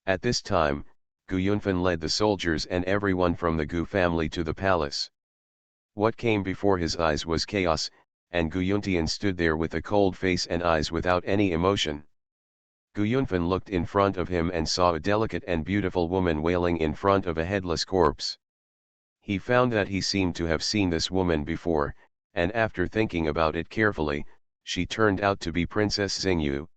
At this time, Gu Yunfan led the soldiers and everyone from the Gu family to the palace. What came before his eyes was chaos, and Gu Yuntian stood there with a cold face and eyes without any emotion. Gu Yunfan looked in front of him and saw a delicate and beautiful woman wailing in front of a headless corpse. He found that he seemed to have seen this woman before, and after thinking about it carefully, she turned out to be Princess Xingyu.